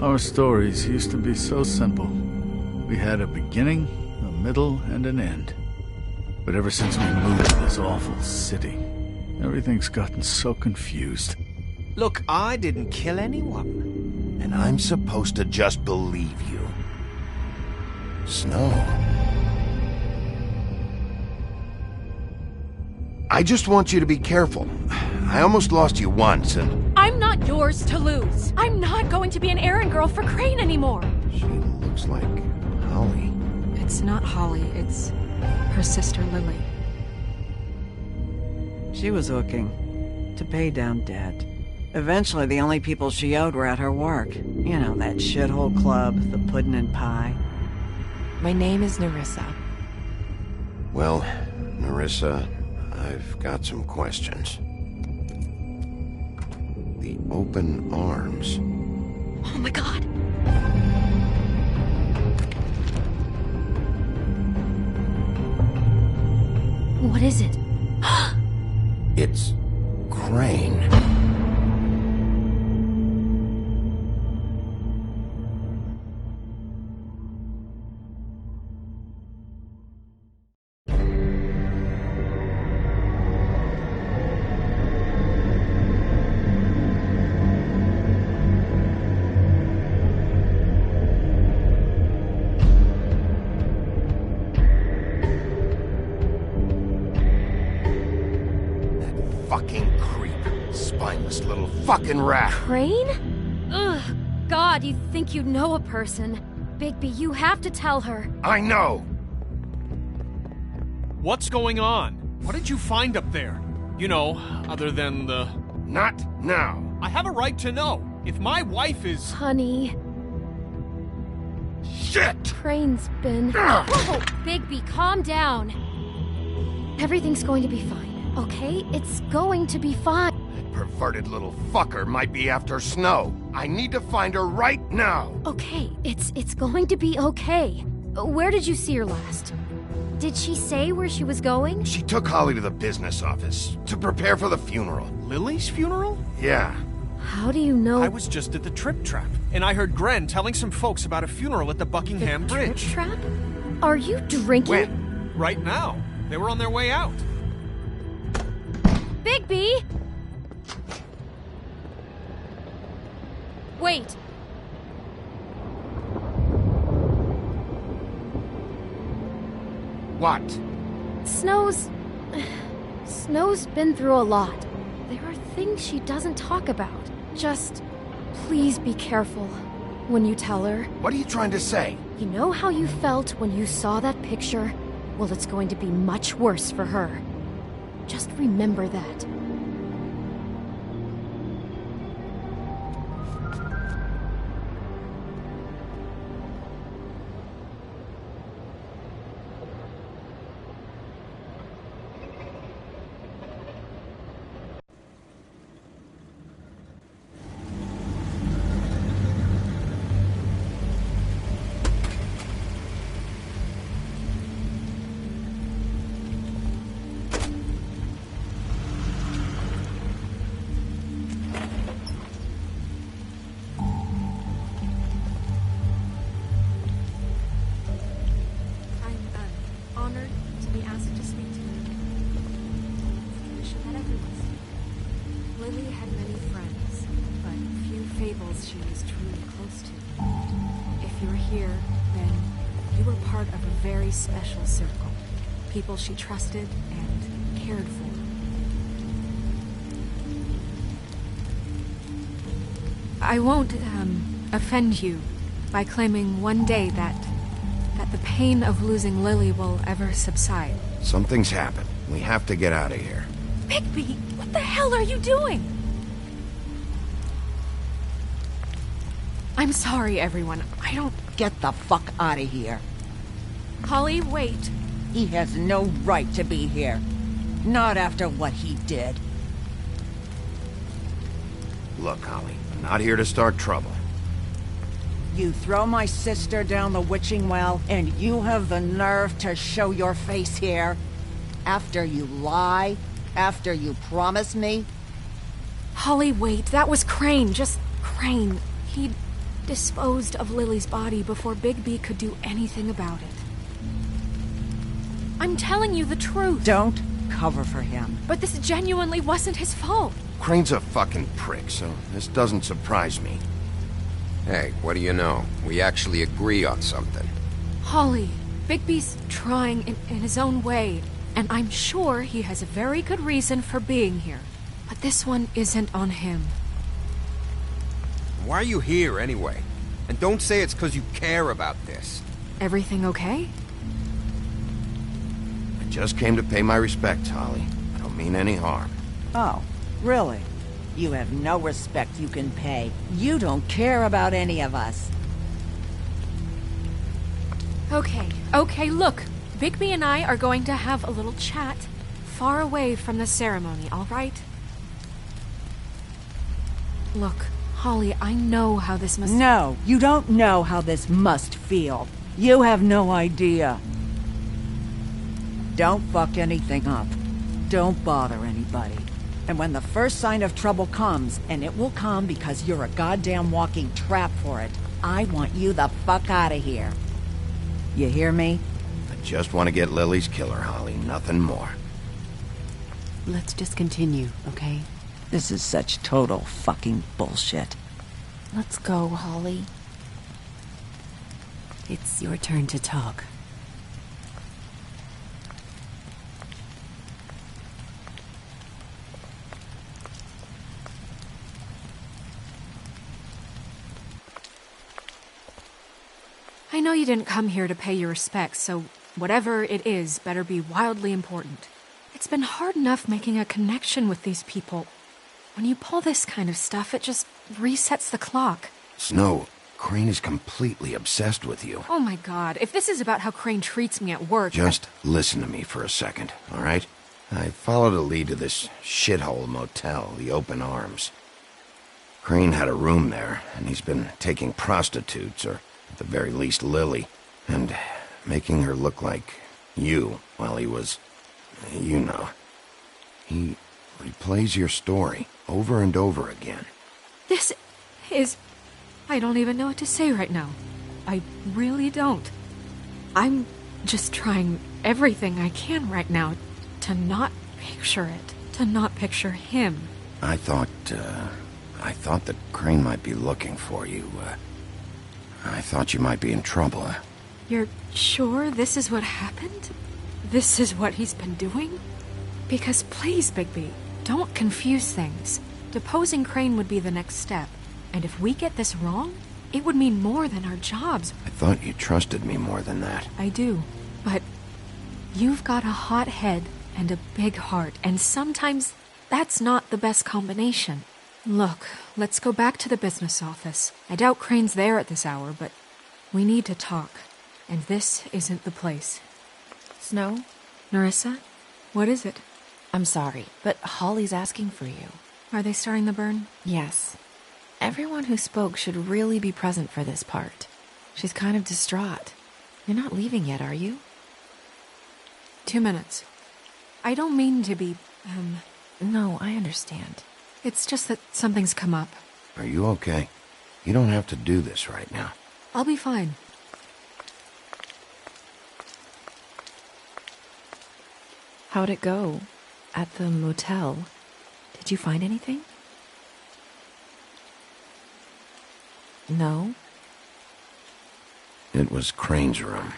Our stories used to be so simple. We had a beginning, a middle, and an end. But ever since we moved to this awful city, everything's gotten so confused. Look, I didn't kill anyone. And I'm supposed to just believe you. Snow. I just want you to be careful. I almost lost you once, and... I'm not yours to lose. I'm not going to be an errand girl for Crane anymore. She looks like Holly. It's not Holly, it's her sister Lily. She was looking to pay down debt. Eventually, the only people she owed were at her work. You know, that shithole club, the puddin' and pie. My name is Nerissa. Well, Nerissa, I've got some questions. The open arms. Oh my god. What is it? It's Crane. Fucking creep. Spineless little fucking rat. Crane? Ugh. God, you think you know a person. Bigby, you have to tell her. I know. What's going on? What did you find up there? You know, other than the... Not now. I have a right to know. If my wife is... Honey, Shit! Crane's been... Whoa! Bigby, calm down. Everything's going to be fine, okay? It's going to be fine. That perverted little fucker might be after Snow. I need to find her right now. Okay, it's going to be okay. Where did you see her last? Did she say where she was going? She took Holly to the business office to prepare for the funeral. Lily's funeral? Yeah. How do you know? I was just at the Trip Trap, and I heard Gren telling some folks about a funeral at the Buckingham the Bridge. Trip Trap? Are you drinking? When? Right now. They were on their way out. Bigby! Wait. What? Snow's been through a lot. There are things she doesn't talk about. Just please be careful when you tell her. What are you trying to say? You know how you felt when you saw that picture? Well, it's going to be much worse for her. Just remember that. Honored to be asked to speak to you. Tradition that everyone sees. Lily had many friends, but few fables she was truly close to. If you're here, then you were part of a very special circle. People she trusted and cared for. I won't, offend you by claiming one day that the pain of losing Lily will ever subside. Something's happened. We have to get out of here. Bigby, what the hell are you doing? I'm sorry, everyone. I don't... Get the fuck out of here. Holly, wait. He has no right to be here. Not after what he did. Look, Holly, I'm not here to start trouble. You throw my sister down the witching well, and you have the nerve to show your face here? After you lie? After you promise me? Holly, wait. That was Crane. Just Crane. disposed of Lily's body before Bigby could do anything about it. I'm telling you the truth. Don't cover for him. But this genuinely wasn't his fault. Crane's a fucking prick, so this doesn't surprise me. Hey, what do you know? We actually agree on something. Holly, Bigby's trying in his own way, and I'm sure he has a very good reason for being here. But this one isn't on him. Why are you here, anyway? And don't say it's because you care about this. Everything okay? I just came to pay my respects, Holly. I don't mean any harm. Oh, really? You have no respect you can pay. You don't care about any of us. Okay, look. Bigby and I are going to have a little chat far away from the ceremony, all right? Look, Holly, I know how this must... No, you don't know how this must feel. You have no idea. Don't fuck anything up. Don't bother anybody. And when the first sign of trouble comes, and it will come because you're a goddamn walking trap for it, I want you the fuck out of here. You hear me? I just want to get Lily's killer, Holly. Nothing more. Let's just continue, okay? This is such total fucking bullshit. Let's go, Holly. It's your turn to talk. I know you didn't come here to pay your respects, so whatever it is better be wildly important. It's been hard enough making a connection with these people. When you pull this kind of stuff, it just resets the clock. Snow, Crane is completely obsessed with you. Oh my god, if this is about how Crane treats me at work... Just listen to me for a second, all right? I followed a lead to this shithole motel, the Open Arms. Crane had a room there, and he's been taking prostitutes, or at the very least Lily, and making her look like you while he was... you know. He replays your story over and over again. This is... I don't even know what to say right now. I really don't. I'm just trying everything I can right now to not picture it, to not picture him. I thought that Crane might be looking for you. I thought you might be in trouble. You're sure this is what happened? This is what he's been doing? Because please, Bigby, don't confuse things. Deposing Crane would be the next step. And if we get this wrong, it would mean more than our jobs. I thought you trusted me more than that. I do. But you've got a hot head and a big heart, and sometimes that's not the best combination. Look, let's go back to the business office. I doubt Crane's there at this hour, but we need to talk. And this isn't the place. Snow? Nerissa? What is it? I'm sorry, but Holly's asking for you. Are they starting the burn? Yes. Everyone who spoke should really be present for this part. She's kind of distraught. You're not leaving yet, are you? 2 minutes. I don't mean to be, No, I understand. It's just that something's come up. Are you okay? You don't have to do this right now. I'll be fine. How'd it go? At the motel? Did you find anything? No? It was Crane's room.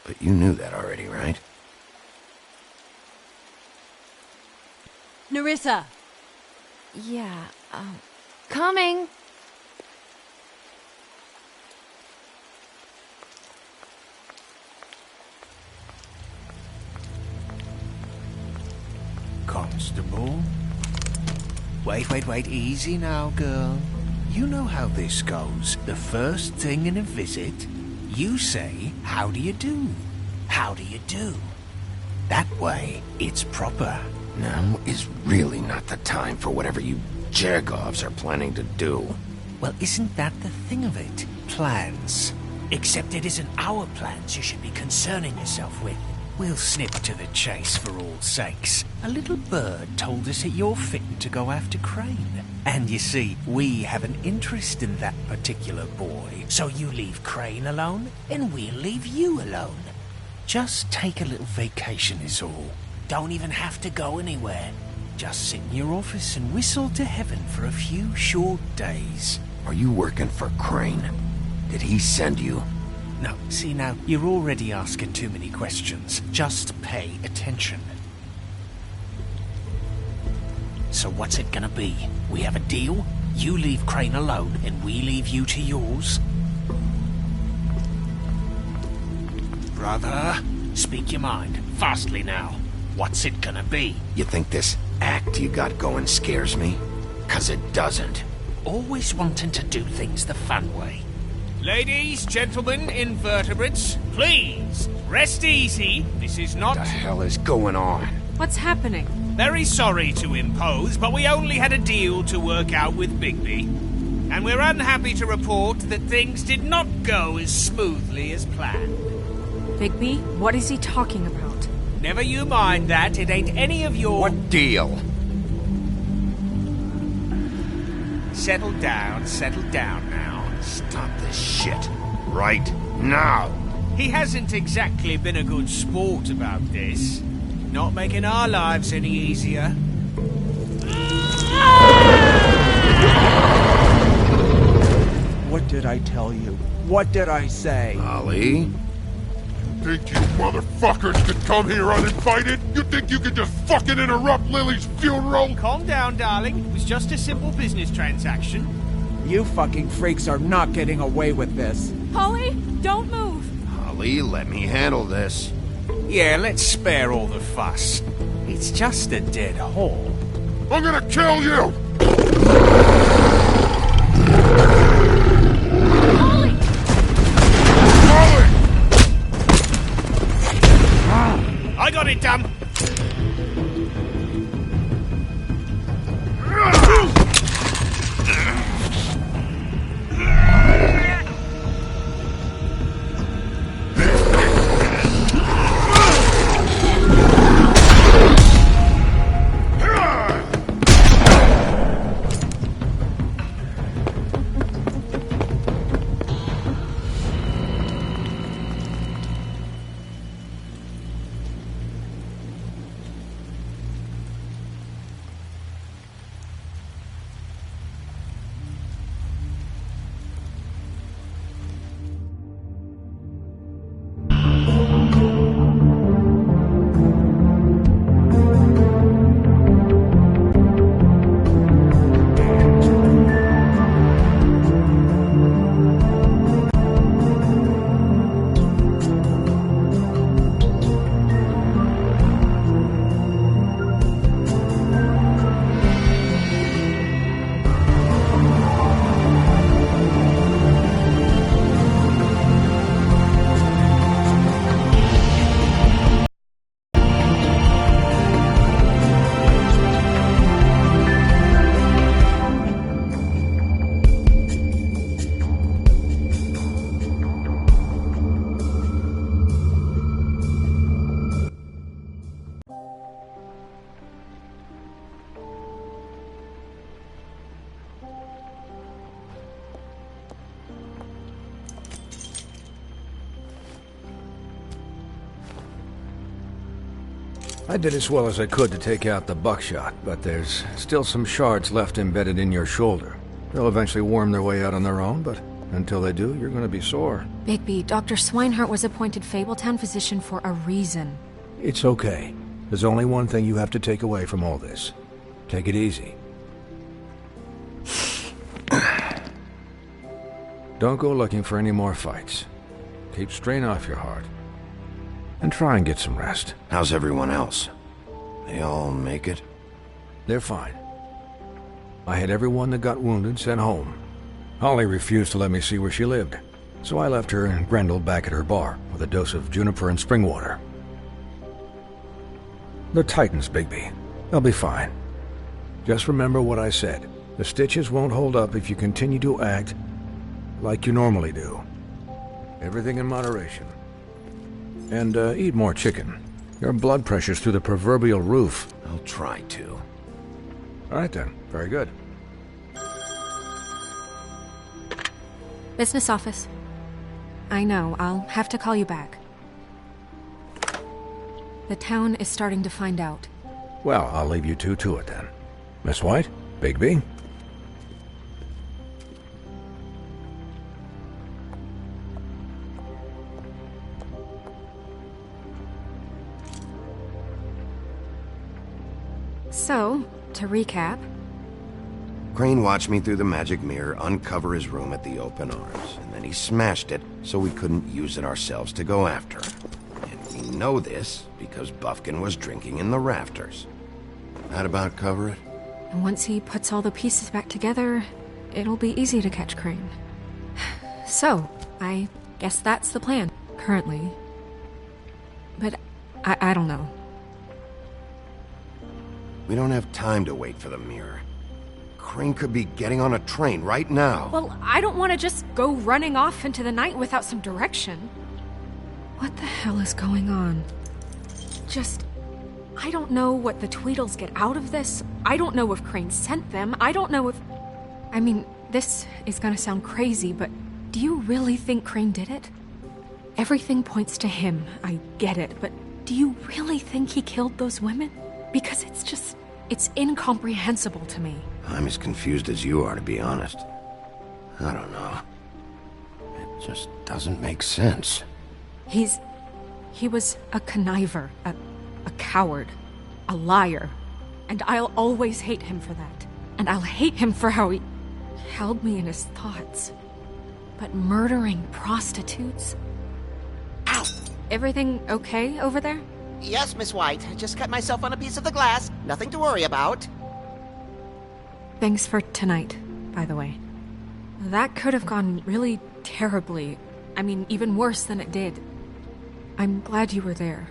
But you knew that already, right? Nerissa! Yeah, coming! Constable? Wait, easy now, girl. You know how this goes. The first thing in a visit, you say, how do you do? How do you do? That way, it's proper. Now is really not the time for whatever you jergovs are planning to do. Well, isn't that the thing of it? Plans. Except it isn't our plans you should be concerning yourself with. we'll snip to the chase for all sakes. A little bird told us that you're fitting to go after Crane. And you see, we have an interest in that particular boy. So you leave Crane alone, and we'll leave you alone. Just take a little vacation is all. Don't even have to go anywhere. Just sit in your office and whistle to heaven for a few short days. Are you working for Crane? Did he send you? No, see now, you're already asking too many questions. Just pay attention. So what's it gonna be? We have a deal? You leave Crane alone, and we leave you to yours? Brother, speak your mind. Fastly now. What's it gonna be? You think this act you got going scares me? 'Cause it doesn't. Always wanting to do things the fun way. Ladies, gentlemen, invertebrates, please, rest easy. This is not... What the hell is going on? What's happening? Very sorry to impose, but we only had a deal to work out with Bigby. And we're unhappy to report that things did not go as smoothly as planned. Bigby, what is he talking about? Never you mind that, it ain't any of your... What deal? Settle down now. Stop this shit. Right now. He hasn't exactly been a good sport about this. Not making our lives any easier. What did I tell you? What did I say? Ollie? Think you motherfuckers could come here uninvited? You think you could just fucking interrupt Lily's funeral? Calm down, darling. It was just a simple business transaction. You fucking freaks are not getting away with this. Polly, don't move. Ollie, let me handle this. Yeah, let's spare all the fuss. It's just a dead hole. I'm gonna kill you! Polly! Ollie! I got it, damn. I did as well as I could to take out the buckshot, but there's still some shards left embedded in your shoulder. They'll eventually worm their way out on their own, but until they do, you're going to be sore. Bigby, Dr. Swinehart was appointed Fabletown physician for a reason. It's okay. There's only one thing you have to take away from all this. Take it easy. Don't go looking for any more fights. Keep strain off your heart. And try and get some rest. How's everyone else? They all make it? They're fine. I had everyone that got wounded sent home. Holly refused to let me see where she lived, so I left her and Grendel back at her bar with a dose of juniper and spring water. They're Titans, Bigby. They'll be fine. Just remember what I said. The stitches won't hold up if you continue to act like you normally do. Everything in moderation. And eat more chicken. Your blood pressure's through the proverbial roof. I'll try to. All right then. Very good. Business office. I know, I'll have to call you back. The town is starting to find out. Well, I'll leave you two to it then. Miss White? Bigby? So, to recap... Crane watched me through the magic mirror uncover his room at the open arms, and then he smashed it so we couldn't use it ourselves to go after him. And we know this because Buffkin was drinking in the rafters. That about cover it? And once he puts all the pieces back together, it'll be easy to catch Crane. So, I guess that's the plan, currently. But I don't know. We don't have time to wait for the mirror. Crane could be getting on a train right now. Well, I don't want to just go running off into the night without some direction. What the hell is going on? I don't know what the Tweedles get out of this. I don't know if Crane sent them. I don't know if... I mean, this is gonna sound crazy, but do you really think Crane did it? Everything points to him, I get it, but do you really think he killed those women? Because it's incomprehensible to me. I'm as confused as you are, to be honest. I don't know. It just doesn't make sense. He was a conniver, a coward, a liar, and I'll always hate him for that. And I'll hate him for how he held me in his thoughts. But murdering prostitutes? Ow! Everything okay over there? Yes, Miss White. I just cut myself on a piece of the glass. Nothing to worry about. Thanks for tonight, by the way. That could have gone really terribly. I mean, even worse than it did. I'm glad you were there.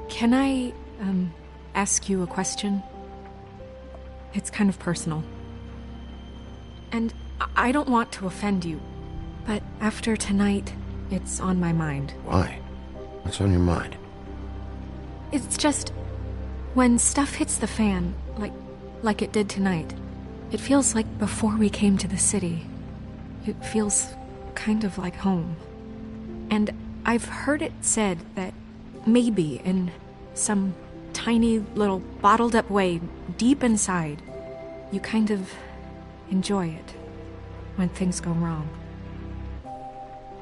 Can I, ask you a question? It's kind of personal. And I don't want to offend you, but after tonight, it's on my mind. Why? What's on your mind? It's just, when stuff hits the fan, like it did tonight, it feels like before we came to the city. It feels kind of like home. And I've heard it said that maybe in some tiny little bottled up way deep inside, you kind of enjoy it when things go wrong.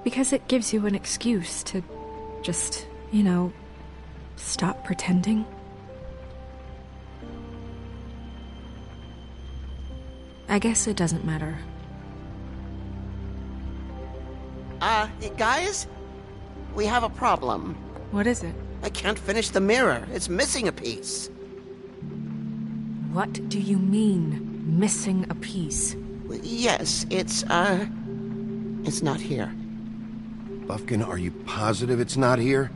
Because it gives you an excuse to just, stop pretending. I guess it doesn't matter. Guys? We have a problem. What is it? I can't finish the mirror. It's missing a piece. What do you mean, missing a piece? Yes, it's not here. Buffkin, are you positive it's not here?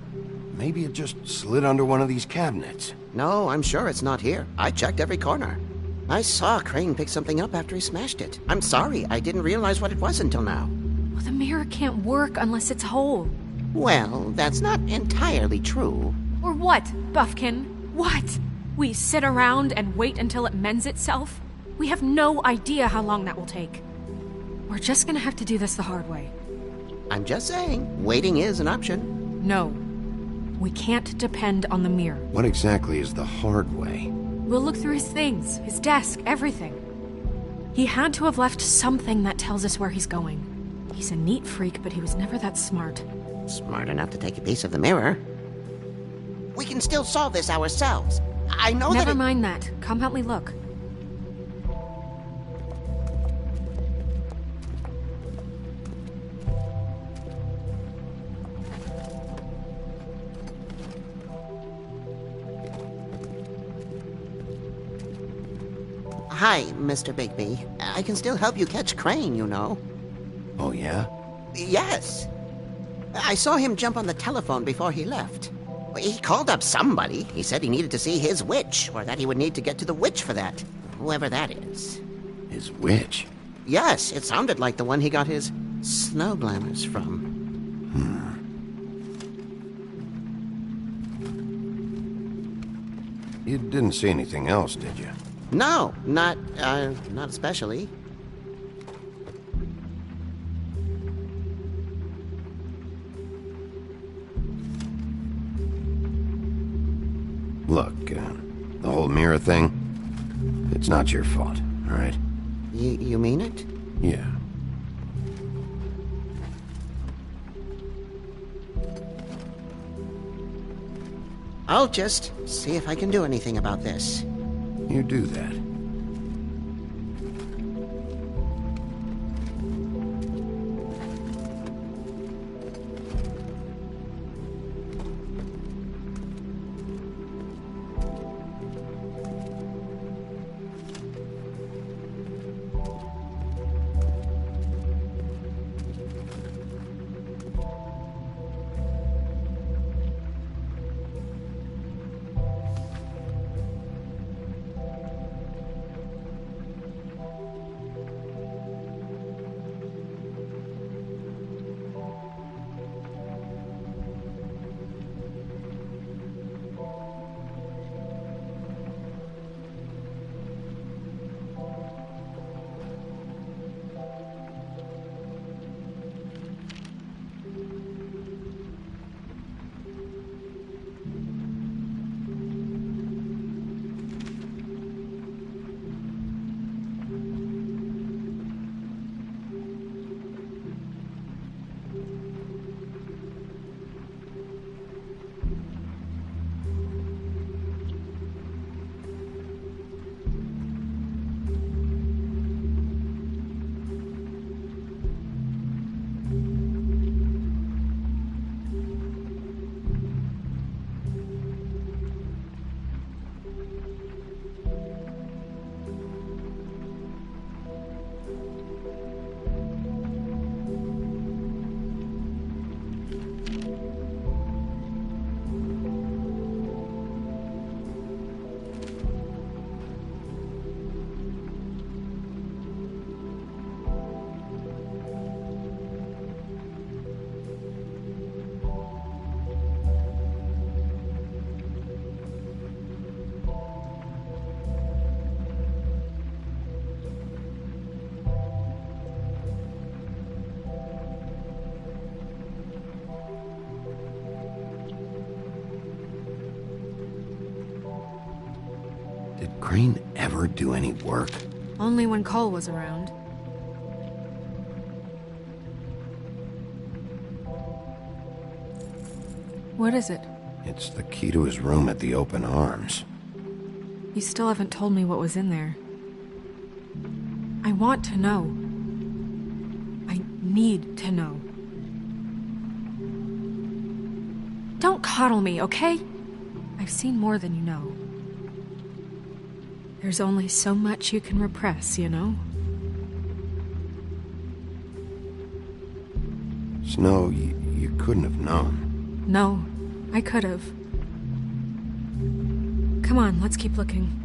Maybe it just slid under one of these cabinets. No, I'm sure it's not here. I checked every corner. I saw Crane pick something up after he smashed it. I'm sorry, I didn't realize what it was until now. Well, the mirror can't work unless it's whole. Well, that's not entirely true. Or what, Buffkin? What? We sit around and wait until it mends itself? We have no idea how long that will take. We're just gonna have to do this the hard way. I'm just saying, waiting is an option. No. We can't depend on the mirror. What exactly is the hard way? We'll look through his things, his desk, everything. He had to have left something that tells us where he's going. He's a neat freak, but he was never that smart. Smart enough to take a piece of the mirror. We can still solve this ourselves. I know Never mind that. Come help me look. Hi, Mr. Bigby. I can still help you catch Crane, you know. Oh, yeah? Yes. I saw him jump on the telephone before he left. He called up somebody. He said he needed to see his witch, or that he would need to get to the witch for that. Whoever that is. His witch? Yes, it sounded like the one he got his snow glamours from. You didn't see anything else, did you? No, not especially. Look, the whole mirror thing, it's not your fault, all right? You mean it? Yeah. I'll just see if I can do anything about this. You do that. Did Crane ever do any work? Only when Cole was around. What is it? It's the key to his room at the Open Arms. You still haven't told me what was in there. I want to know. I need to know. Don't coddle me, okay? I've seen more than you know. There's only so much you can repress, you know? Snow, you couldn't have known. No, I could have. Come on, let's keep looking.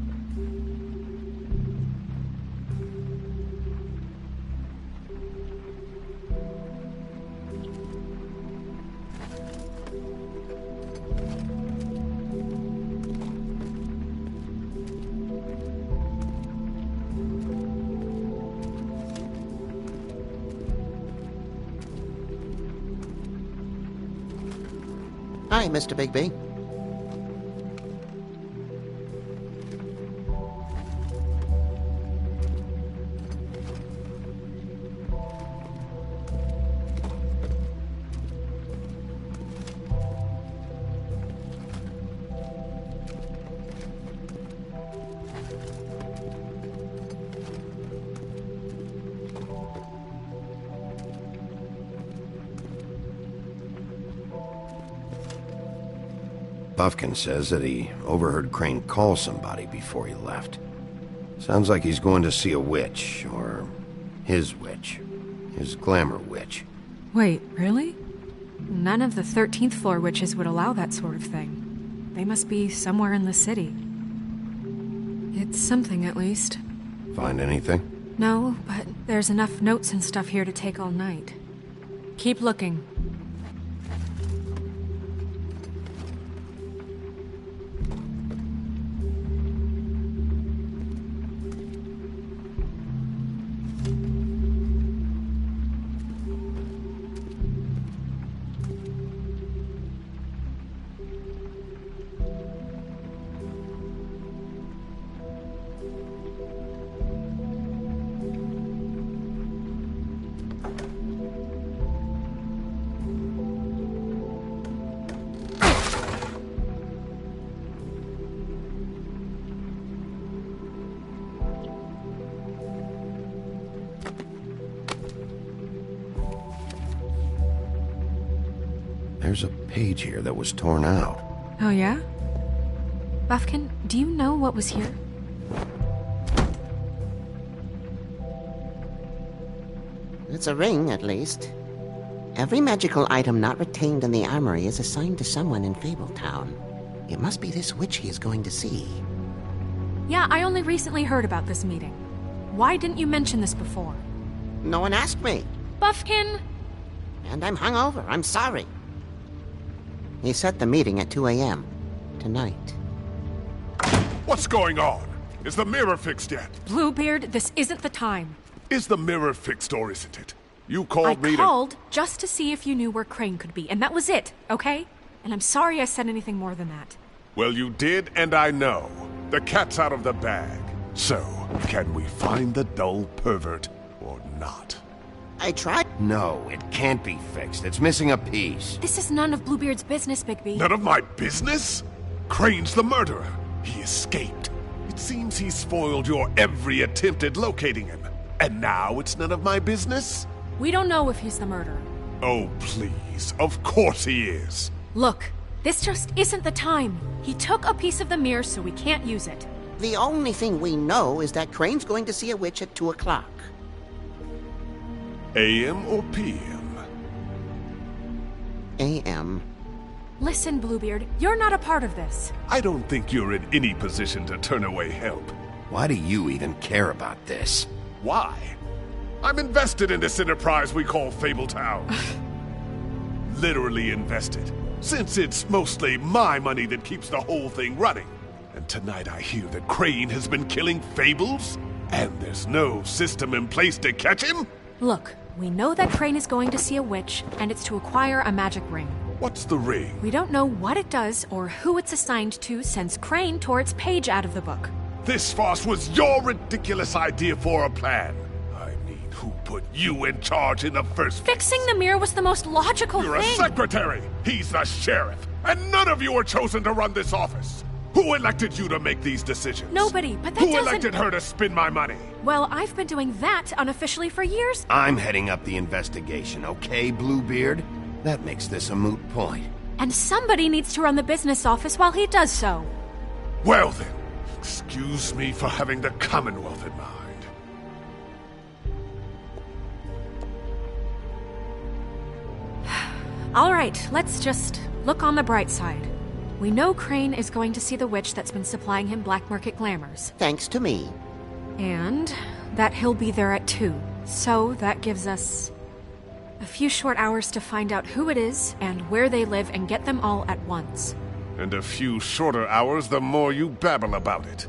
Hi, Mr. Bigby. Buffkin says that he overheard Crane call somebody before he left. Sounds like he's going to see a witch, or his witch. His glamour witch. Wait, really? None of the 13th floor witches would allow that sort of thing. They must be somewhere in the city. It's something, at least. Find anything? No, but there's enough notes and stuff here to take all night. Keep looking. There's a page here that was torn out. Oh, yeah? Buffkin, do you know what was here? It's a ring, at least. Every magical item not retained in the armory is assigned to someone in Fabletown. It must be this witch he is going to see. Yeah, I only recently heard about this meeting. Why didn't you mention this before? No one asked me. Buffkin! And I'm hungover. I'm sorry. He set the meeting at 2 a.m. tonight. What's going on? Is the mirror fixed yet? Bluebeard, this isn't the time. Is the mirror fixed or isn't it? You called me I called just to see if you knew where Crane could be, and that was it, okay? And I'm sorry I said anything more than that. Well, you did, and I know. The cat's out of the bag. So, can we find the dull pervert or not? I tried. No, it can't be fixed. It's missing a piece. This is none of Bluebeard's business, Bigby. None of my business? Crane's the murderer. He escaped. It seems he spoiled your every attempt at locating him. And now it's none of my business? We don't know if he's the murderer. Oh, please. Of course he is. Look, this just isn't the time. He took a piece of the mirror, so we can't use it. The only thing we know is that Crane's going to see a witch at 2 o'clock. AM or PM? AM. Listen, Bluebeard, you're not a part of this. I don't think you're in any position to turn away help. Why do you even care about this? Why? I'm invested in this enterprise we call Fabletown. Literally invested. Since it's mostly my money that keeps the whole thing running. And tonight I hear that Crane has been killing fables? And there's no system in place to catch him? Look, we know that Crane is going to see a witch, and it's to acquire a magic ring. What's the ring? We don't know what it does or who it's assigned to since Crane tore its page out of the book. This farce was your ridiculous idea for a plan. I mean, who put you in charge in the first place? Fixing the mirror was the most logical You're thing. a secretary. He's the sheriff. And none of you were chosen to run this office. Who elected you to make these decisions? Nobody, but that Who doesn't... elected her to spend my money? Well, I've been doing that unofficially for years. I'm heading up the investigation, okay, Bluebeard? That makes this a moot point. And somebody needs to run the business office while he does so. Well then, excuse me for having the Commonwealth in mind. All right, let's just look on the bright side. We know Crane is going to see the witch that's been supplying him black market glamours. Thanks to me. And that he'll be there at 2. So that gives us a few short hours to find out who it is and where they live and get them all at once. And a few shorter hours the more you babble about it.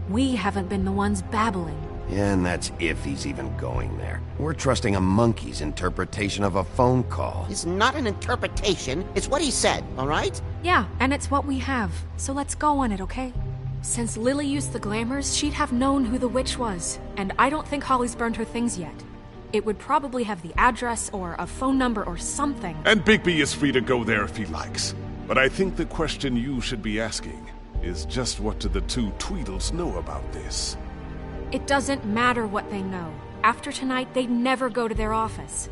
We haven't been the ones babbling. Yeah, and that's if he's even going there. We're trusting a monkey's interpretation of a phone call. It's not an interpretation. It's what he said, all right? Yeah, and it's what we have. So let's go on it, okay? Since Lily used the glamours, she'd have known who the witch was. And I don't think Holly's burned her things yet. It would probably have the address or a phone number or something. And Bigby is free to go there if he likes. But I think the question you should be asking is just what do the two Tweedles know about this? It doesn't matter what they know. After tonight, they'd never go to their office.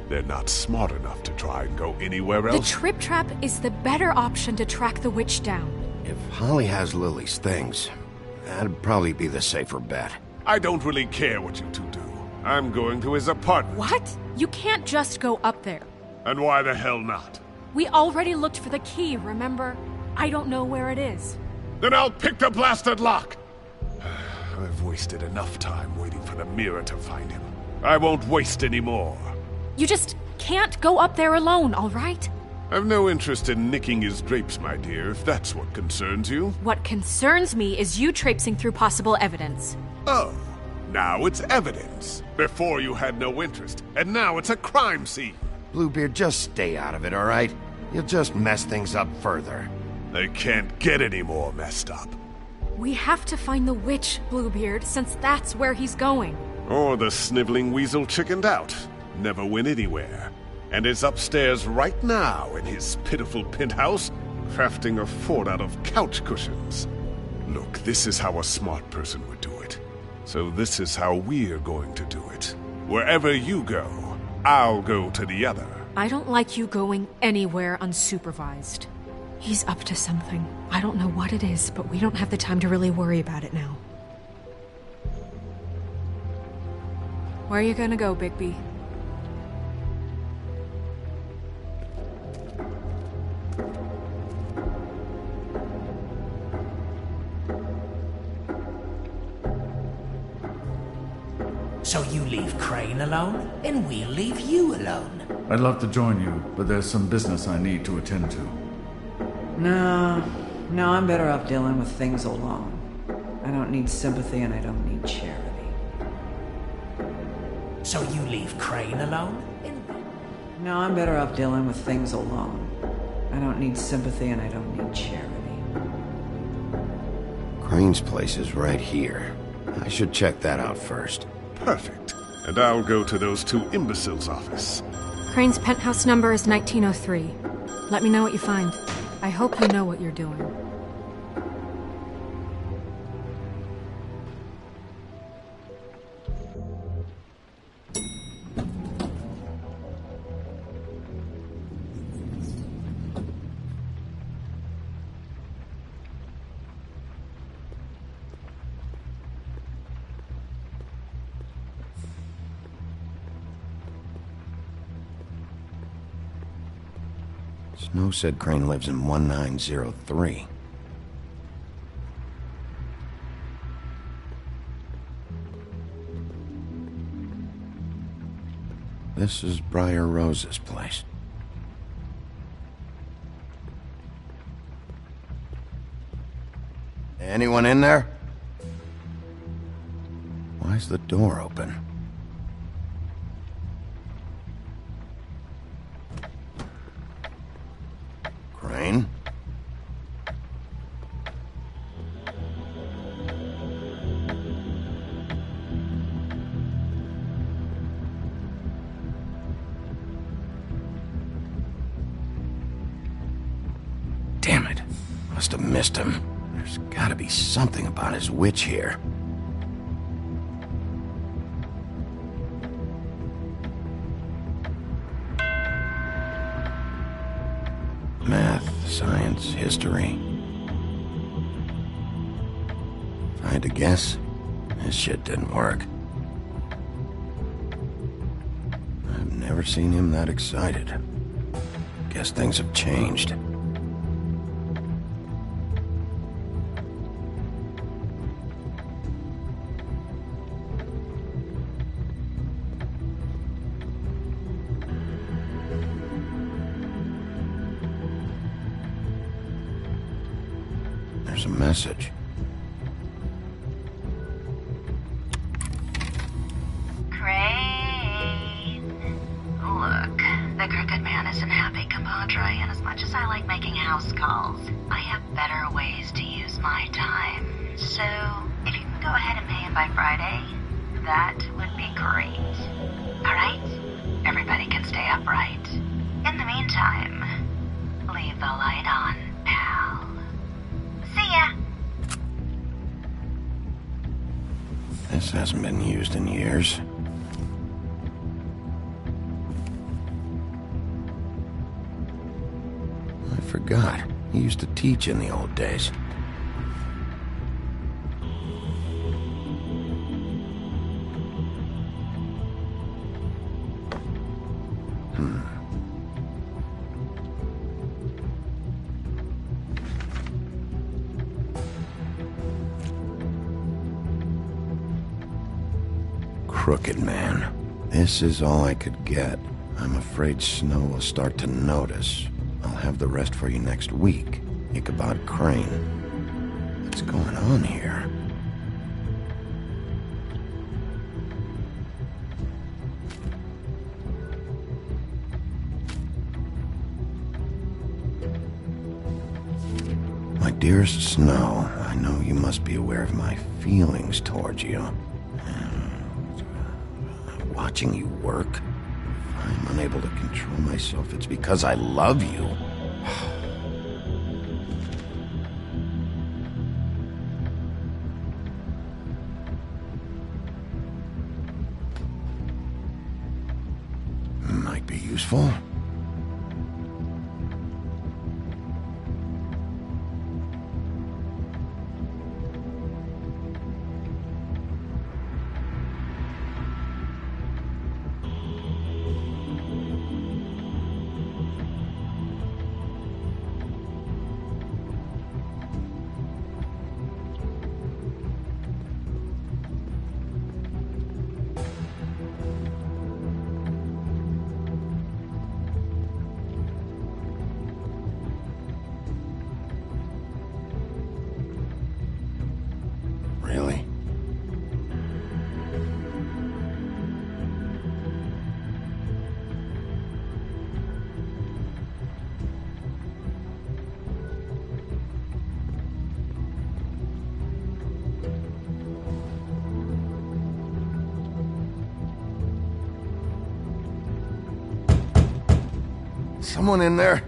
They're not smart enough to try and go anywhere The else. Trip Trap is the better option to track the witch down. If Holly has Lily's things, that'd probably be the safer bet. I don't really care what you two do. I'm going to his apartment. What? You can't just go up there. And why the hell not? We already looked for the key, remember? I don't know where it is. Then I'll pick the blasted lock. I've wasted enough time waiting for the mirror to find him. I won't waste any more. You just can't go up there alone, all right? I've no interest in nicking his drapes, my dear, if that's what concerns you. What concerns me is you traipsing through possible evidence. Oh, now it's evidence. Before you had no interest, and now it's a crime scene. Bluebeard, just stay out of it, all right? You'll just mess things up further. They can't get any more messed up. We have to find the witch, Bluebeard, since that's where he's going. Or the sniveling weasel chickened out. Never went anywhere. And is upstairs right now in his pitiful penthouse, crafting a fort out of couch cushions. Look, this is how a smart person would do it. So this is how we're going to do it. Wherever you go, I'll go to the other. I don't like you going anywhere unsupervised. He's up to something. I don't know what it is, but we don't have the time to really worry about it now. Where are you gonna go, Bigby? So you leave Crane alone, and we'll leave you alone. I'd love to join you, but there's some business I need to attend to. No, I'm better off dealing with things alone. I don't need sympathy and I don't need charity. So you leave Crane alone? No, I'm better off dealing with things alone. I don't need sympathy and I don't need charity. Crane's place is right here. I should check that out first. Perfect. And I'll go to those two imbeciles' office. Crane's penthouse number is 1903. Let me know what you find. I hope you know what you're doing. Snow said Crane lives in 1903. This is Briar Rose's place. Anyone in there? Why's the door open? Crane? Damn it. Must have missed him. There's gotta be something about his witch here. Math, science, history. If I had to guess, this shit didn't work. I've never seen him that excited. Guess things have changed. There's a message. Crane. Look, the crooked man isn't happy, compadre, and as much as I like making house calls, I have better ways to use my time. So, if you can go ahead and pay him by Friday, that would be great. Alright? Everybody can stay upright. In the meantime, leave the light on, pal. See ya! This hasn't been used in years. I forgot. He used to teach in the old days. Crooked man. This is all I could get. I'm afraid Snow will start to notice. I'll have the rest for you next week. Ichabod Crane. What's going on here? My dearest Snow, I know you must be aware of my feelings towards you. Watching you work, if I'm unable to control myself, it's because I love you. Might be useful. Really? Someone in there?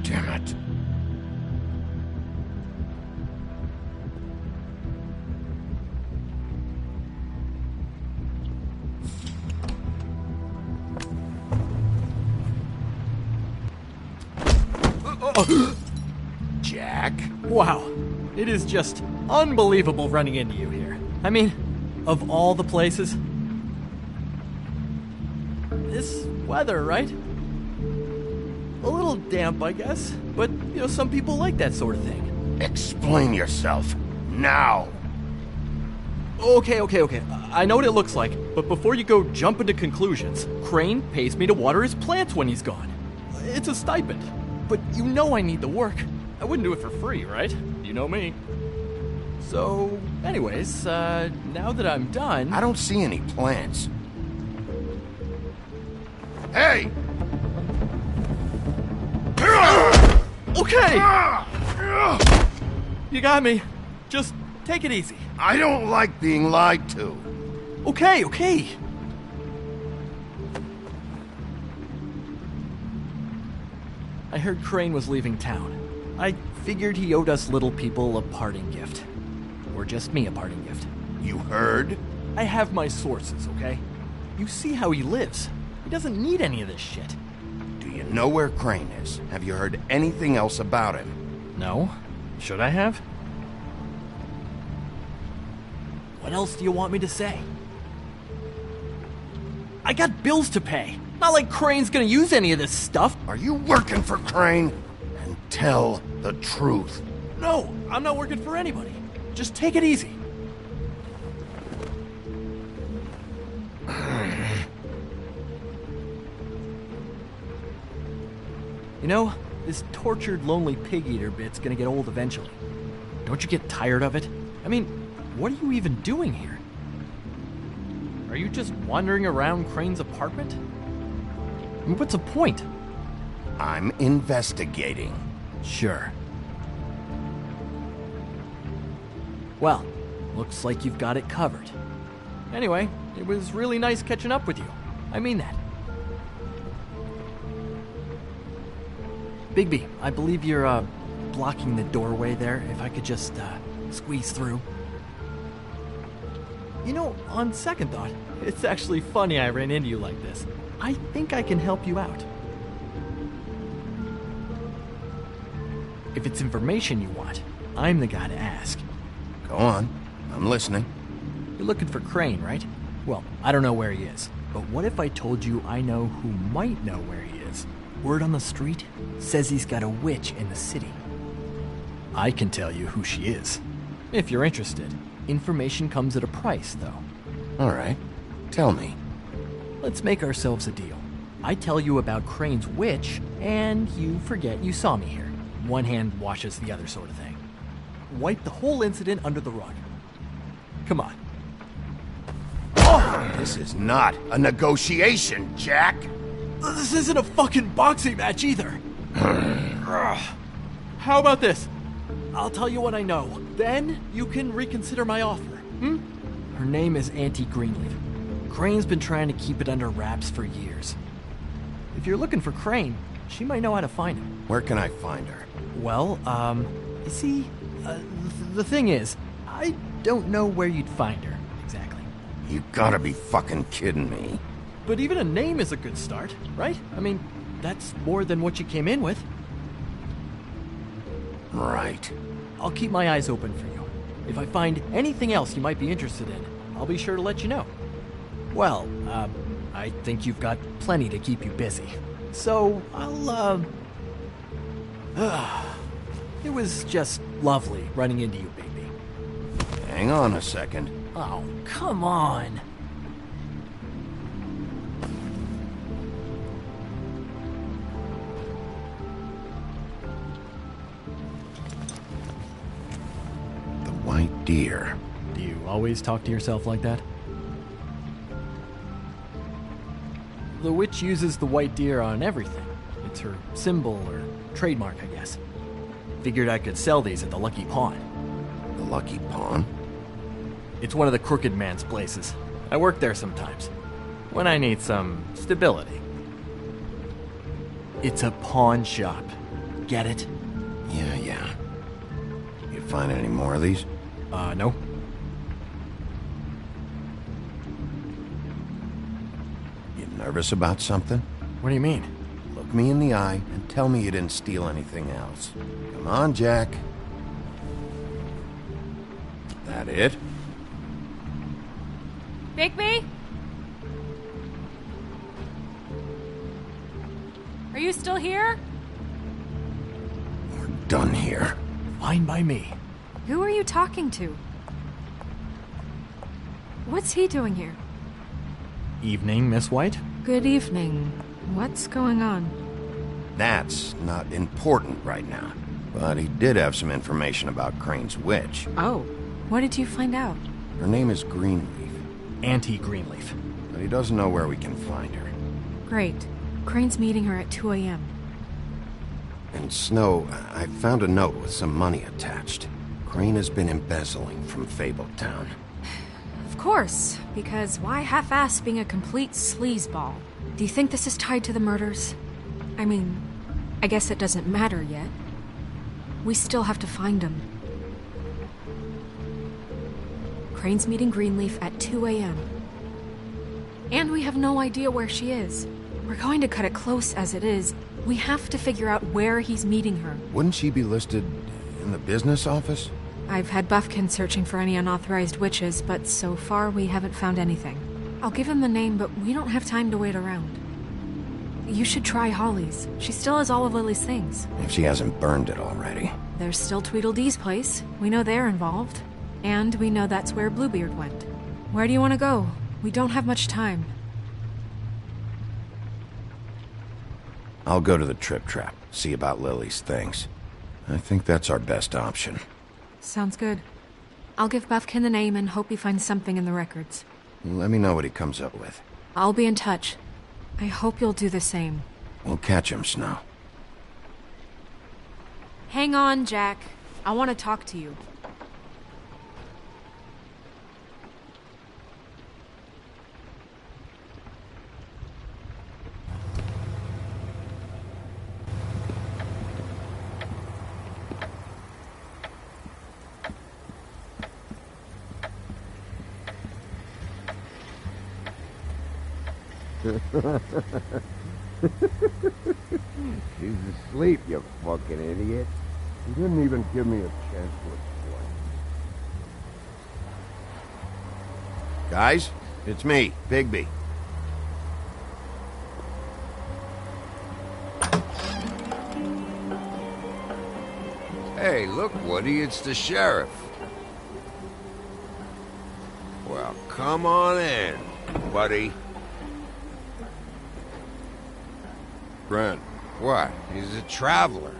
Damn it. Jack? Wow. It is just unbelievable running into you here. I mean, of all the places. This weather, right? A little damp, I guess. But, some people like that sort of thing. Explain yourself. Now. Okay. I know what it looks like, but before you go jumping to conclusions, Crane pays me to water his plants when he's gone. It's a stipend. But you know I need the work. I wouldn't do it for free, right? You know me. So, anyways, now that I'm done... I don't see any plants. Hey! Okay! You got me. Just take it easy. I don't like being lied to. Okay. I heard Crane was leaving town. I figured he owed us little people a parting gift. Or just me a parting gift. You heard? I have my sources, okay? You see how he lives. He doesn't need any of this shit. Do you know where Crane is? Have you heard anything else about him? No. Should I have? What else do you want me to say? I got bills to pay. Not like Crane's gonna use any of this stuff. Are you working for Crane? And tell the truth. No, I'm not working for anybody. Just take it easy. This tortured, lonely pig-eater bit's gonna get old eventually. Don't you get tired of it? I mean, what are you even doing here? Are you just wandering around Crane's apartment? I mean, what's the point? I'm investigating. Sure. Well, looks like you've got it covered. Anyway, it was really nice catching up with you. I mean that. Bigby, I believe you're, blocking the doorway there. If I could just, squeeze through. On second thought, it's actually funny I ran into you like this. I think I can help you out. If it's information you want, I'm the guy to ask. Go on. I'm listening. You're looking for Crane, right? Well, I don't know where he is. But what if I told you I know who might know where he is? Word on the street says he's got a witch in the city. I can tell you who she is, if you're interested. Information comes at a price, though. All right. Tell me. Let's make ourselves a deal. I tell you about Crane's witch, and you forget you saw me here. One hand washes the other sort of thing. Wipe the whole incident under the rug. Come on. Oh, this is not a negotiation, Jack. This isn't a fucking boxing match either. How about this? I'll tell you what I know. Then you can reconsider my offer. Her name is Auntie Greenleaf. Crane's been trying to keep it under wraps for years. If you're looking for Crane, she might know how to find him. Where can I find her? Well, you see, the thing is, I don't know where you'd find her, exactly. You gotta be fucking kidding me. But even a name is a good start, right? I mean, that's more than what you came in with. Right. I'll keep my eyes open for you. If I find anything else you might be interested in, I'll be sure to let you know. Well, I think you've got plenty to keep you busy. So, I'll, it was just lovely running into you, baby. Hang on a second. Oh, come on. The white deer. Do you always talk to yourself like that? The witch uses the white deer on everything. It's her symbol or trademark, I guess. Figured I could sell these at the Lucky Pawn. The Lucky Pawn? It's one of the crooked man's places. I work there sometimes, when I need some stability. It's a pawn shop. Get it? Yeah. You find any more of these? No. You nervous about something? What do you mean? Look me in the eye and tell me you didn't steal anything else. Come on, Jack. That it? Bigby? Are you still here? We're done here. Fine by me. Who are you talking to? What's he doing here? Evening, Miss White? Good evening. What's going on? That's not important right now. But he did have some information about Crane's witch. Oh, what did you find out? Her name is Greenleaf. Auntie Greenleaf. But he doesn't know where we can find her. Great. Crane's meeting her at 2 a.m. And Snow, I found a note with some money attached. Crane has been embezzling from Fabletown. Of course, because why half-ass being a complete sleazeball? Do you think this is tied to the murders? I mean, I guess it doesn't matter yet. We still have to find him. Crane's meeting Greenleaf at 2 a.m. And we have no idea where she is. We're going to cut it close as it is. We have to figure out where he's meeting her. Wouldn't she be listed in the business office? I've had Buffkin searching for any unauthorized witches, but so far we haven't found anything. I'll give him the name, but we don't have time to wait around. You should try Holly's. She still has all of Lily's things. If she hasn't burned it already. There's still Tweedledee's place. We know they're involved. And we know that's where Bluebeard went. Where do you want to go? We don't have much time. I'll go to the Trip Trap, see about Lily's things. I think that's our best option. Sounds good. I'll give Buffkin the name and hope he finds something in the records. Let me know what he comes up with. I'll be in touch. I hope you'll do the same. We'll catch him, Snow. Hang on, Jack. I want to talk to you. She's asleep, you fucking idiot. He didn't even give me a chance to explain. Guys, it's me, Bigby. Hey, look, Woody, it's the sheriff. Well, come on in, buddy. Grant. What? He's a traveler.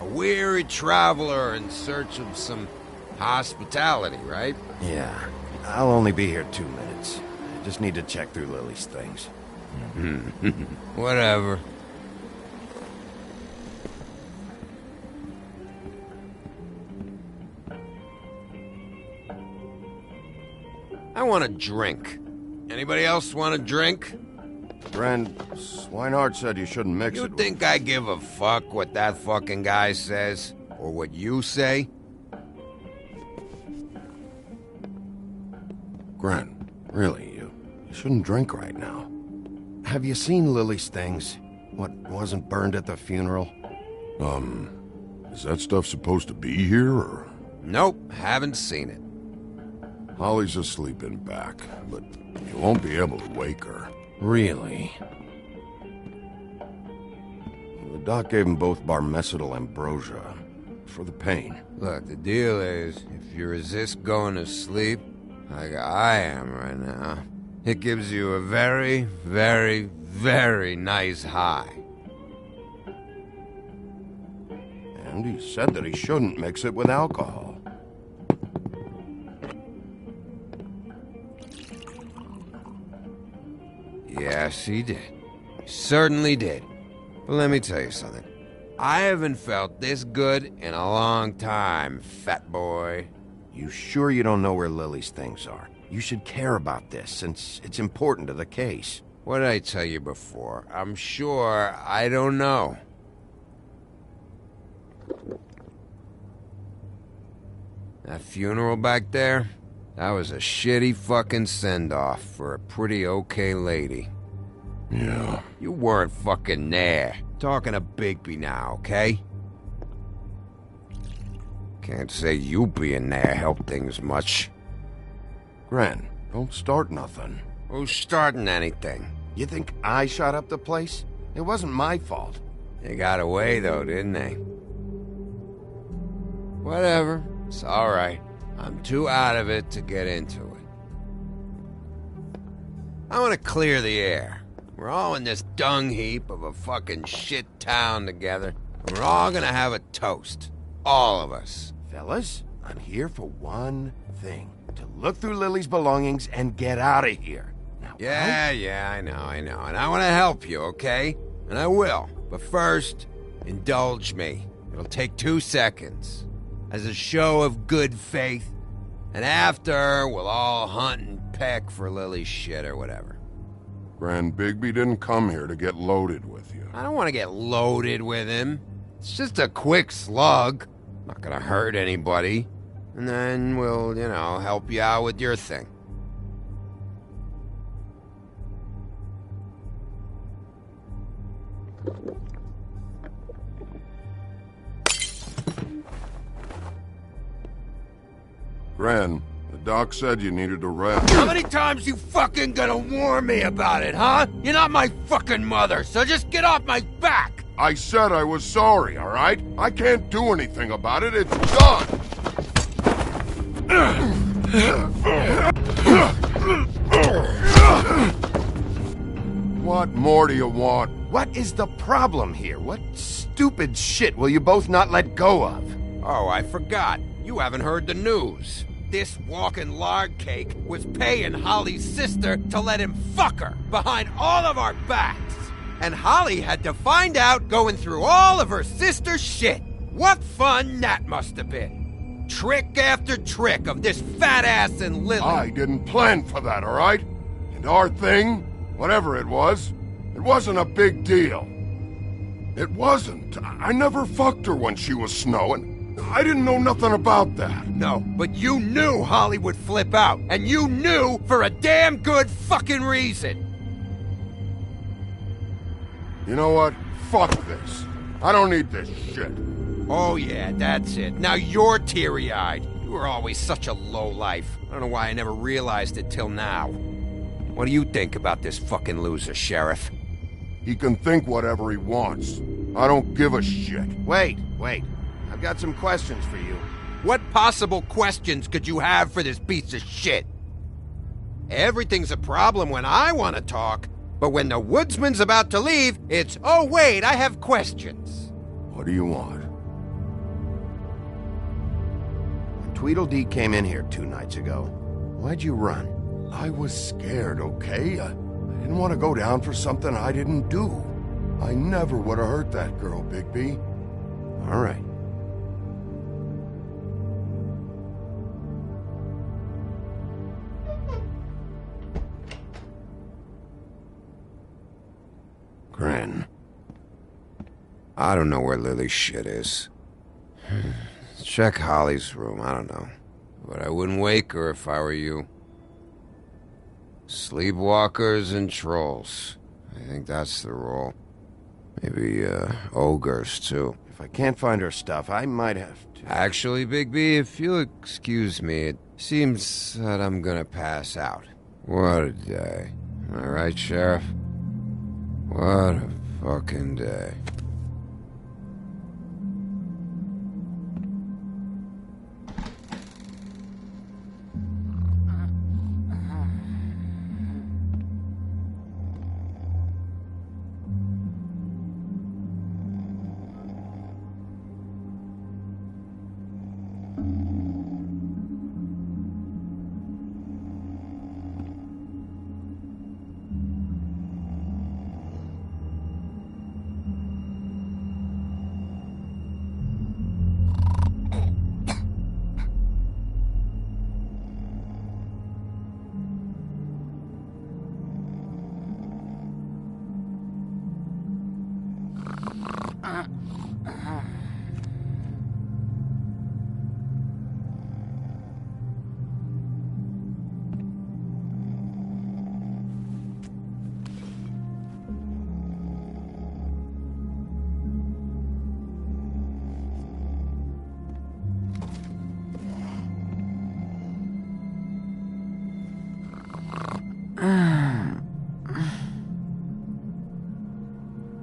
A weary traveler in search of some hospitality, right? Yeah. I'll only be here 2 minutes. I just need to check through Lily's things. Whatever. I want a drink. Anybody else want a drink? Friend, Swinehart said you shouldn't mix You it. think I give a fuck what that fucking guy says? Or what you say? Grant, really, you shouldn't drink right now. Have you seen Lily's things? What wasn't burned at the funeral? Is that stuff supposed to be here, or...? Nope, haven't seen it. Holly's asleep in back, but you won't be able to wake her. Really? The doc gave them both barmecidal ambrosia for the pain. Look, the deal is, if you resist going to sleep, like I am right now, it gives you a very, very, very nice high. And he said that he shouldn't mix it with alcohol. Yes, he did. He certainly did. But let me tell you something. I haven't felt this good in a long time, fat boy. You sure you don't know where Lily's things are? You should care about this, since it's important to the case. What did I tell you before? I'm sure I don't know. That funeral back there? That was a shitty fucking send-off for a pretty okay lady. Yeah. You weren't fucking there. Talking to Bigby now, okay? Can't say you being there helped things much. Grant, don't start nothing. Who's starting anything? You think I shot up the place? It wasn't my fault. They got away, though, didn't they? Whatever. It's alright. I'm too out of it to get into it. I want to clear the air. We're all in this dung heap of a fucking shit town together, and we're all gonna have a toast. All of us. Fellas, I'm here for one thing. To look through Lily's belongings and get out of here. Now, Yeah, I know. And I want to help you, okay? And I will. But first, indulge me. It'll take 2 seconds. As a show of good faith. And after, we'll all hunt and peck for Lily's shit or whatever. Grand Bigby didn't come here to get loaded with you. I don't want to get loaded with him. It's just a quick slug. Not gonna hurt anybody. And then we'll, help you out with your thing. Gran, the doc said you needed a rest. How many times you fucking gonna warn me about it, huh? You're not my fucking mother, so just get off my back! I said I was sorry, all right? I can't do anything about it. It's done! What more do you want? What is the problem here? What stupid shit will you both not let go of? Oh, I forgot. You haven't heard the news. This walking lard cake was paying Holly's sister to let him fuck her behind all of our backs. And Holly had to find out going through all of her sister's shit. What fun that must have been. Trick after trick of this fat ass and Lily. I didn't plan for that, all right? And our thing, whatever it wasn't a big deal. It wasn't. I never fucked her when she was snowing. I didn't know nothing about that. No, but you knew Holly would flip out. And you knew for a damn good fucking reason. You know what? Fuck this. I don't need this shit. Oh yeah, that's it. Now you're teary-eyed. You were always such a lowlife. I don't know why I never realized it till now. What do you think about this fucking loser, Sheriff? He can think whatever he wants. I don't give a shit. Wait. I've got some questions for you. What possible questions could you have for this piece of shit? Everything's a problem when I want to talk, but when the woodsman's about to leave, it's, oh wait, I have questions. What do you want? When Tweedledee came in here 2 nights ago, why'd you run? I was scared, okay? I didn't want to go down for something I didn't do. I never would have hurt that girl, Bigby. All right. Grin. I don't know where Lily's shit is. Check Holly's room, I don't know. But I wouldn't wake her if I were you. Sleepwalkers and trolls. I think that's the rule. Maybe, ogres, too. If I can't find her stuff, I might have to... Actually, Bigby, if you'll excuse me, it seems that I'm gonna pass out. What a day. Am I right, Sheriff? What a fucking day.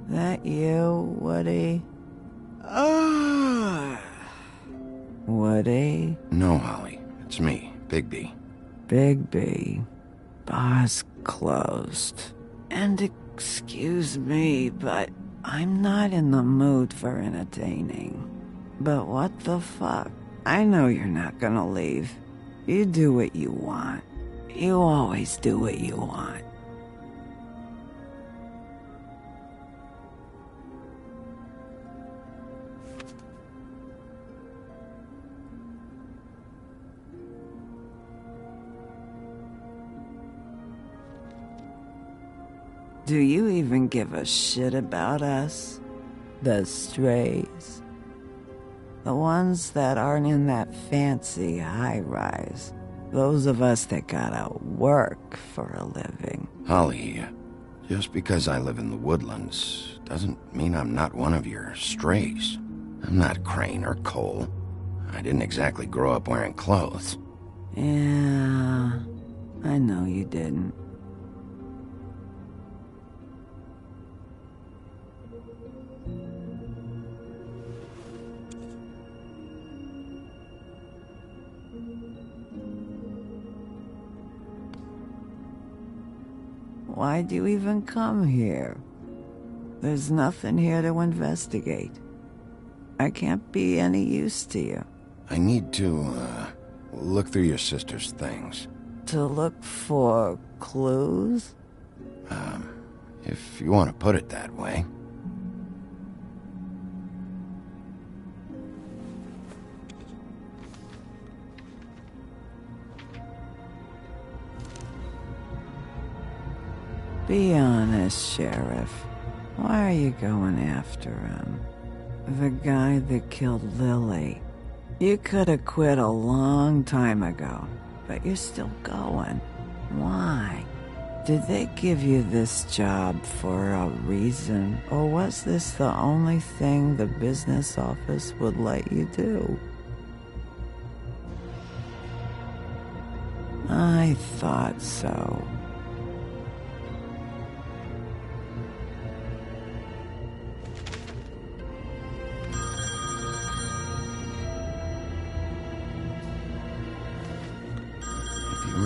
That you, Woody? Woody? No, Holly. It's me, Bigby. Bigby. Bar's closed. And excuse me, but I'm not in the mood for entertaining. But what the fuck? I know you're not gonna leave. You do what you want. You always do what you want. Do you even give a shit about us? The strays? The ones that aren't in that fancy high-rise. Those of us that gotta work for a living. Holly, just because I live in the woodlands doesn't mean I'm not one of your strays. I'm not Crane or Cole. I didn't exactly grow up wearing clothes. Yeah, I know you didn't. Why'd you even come here? There's nothing here to investigate. I can't be any use to you. I need to, look through your sister's things. To look for clues? If you want to put it that way. Be honest, Sheriff. Why are you going after him? The guy that killed Lily. You could have quit a long time ago, but you're still going. Why? Did they give you this job for a reason, or was this the only thing the business office would let you do? I thought so.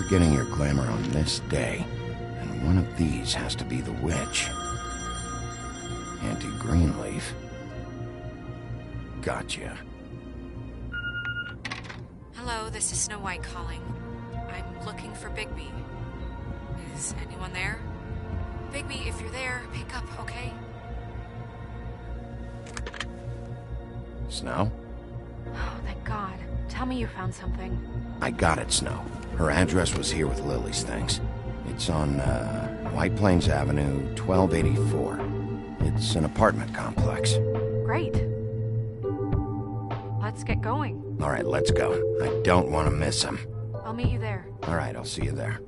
getting your glamour on this day. And one of these has to be the witch. Auntie Greenleaf. Gotcha. Hello, this is Snow White calling. I'm looking for Bigby. Is anyone there? Bigby, if you're there, pick up, okay? Snow? Oh, thank God. Tell me you found something. I got it, Snow. Her address was here with Lily's things. It's on, White Plains Avenue, 1284. It's an apartment complex. Great. Let's get going. All right, let's go. I don't want to miss him. I'll meet you there. All right, I'll see you there.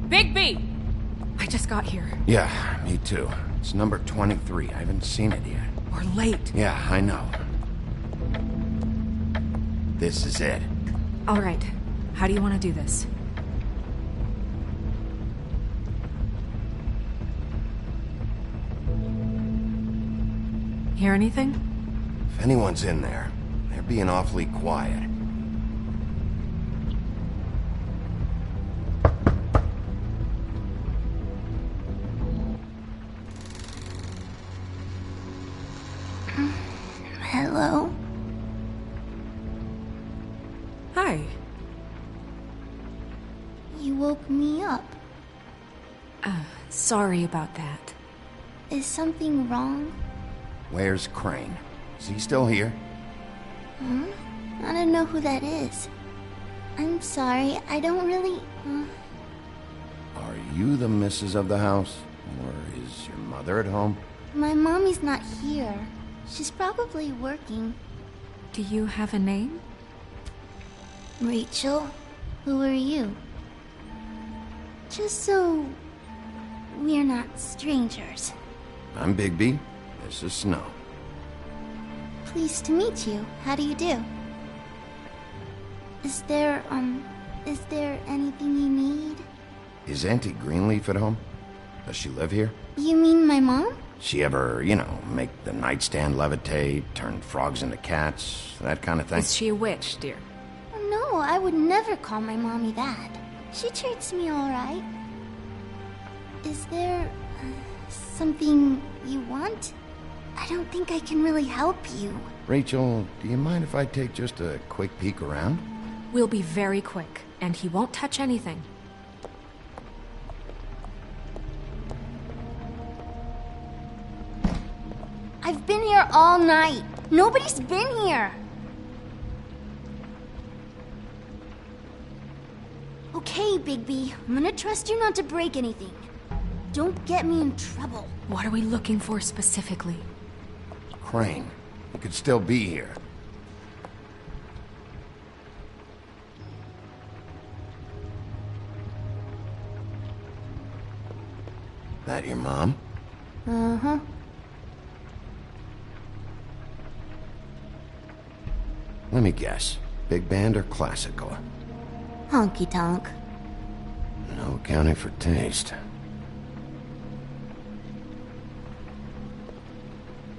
Bigby! I just got here. Yeah, me too. It's number 23. I haven't seen it yet. We're late. Yeah, I know. This is it. All right. How do you want to do this? Hear anything? If anyone's in there, they're being awfully quiet. Hello? Hi. You woke me up. Sorry about that. Is something wrong? Where's Crane? Is he still here? Huh? I don't know who that is. I'm sorry, I don't really... Are you the missus of the house? Or is your mother at home? My mommy's not here. She's probably working. Do you have a name? Rachel, who are you? Just so we're not strangers. I'm Bigby. This is Snow. Pleased to meet you. How do you do? Is there anything you need? Is Auntie Greenleaf at home? Does she live here? You mean my mom? She ever, make the nightstand levitate, turn frogs into cats, that kind of thing? Is she a witch, dear? No, I would never call my mommy that. She treats me all right. Is there something you want? I don't think I can really help you. Rachel, do you mind if I take just a quick peek around? We'll be very quick, and he won't touch anything. I've been here all night. Nobody's been here. Okay, Bigby. I'm gonna trust you not to break anything. Don't get me in trouble. What are we looking for specifically? Crane. He could still be here. That your mom? Uh-huh. Let me guess. Big band or classical? Honky tonk. No accounting for taste.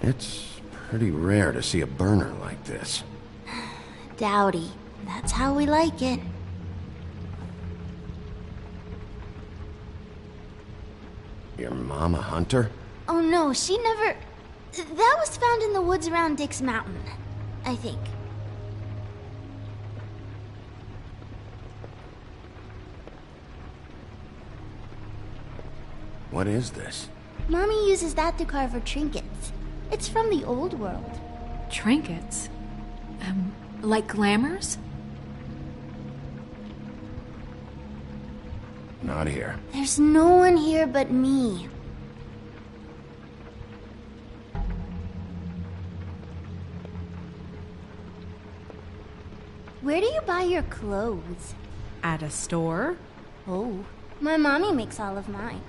It's pretty rare to see a burner like this. Dowdy. That's how we like it. Your mom a hunter? Oh no, she never... That was found in the woods around Dick's Mountain, I think. What is this? Mommy uses that to carve her trinkets. It's from the old world. Trinkets? Like glamours? Not here. There's no one here but me. Where do you buy your clothes? At a store? Oh, my mommy makes all of mine.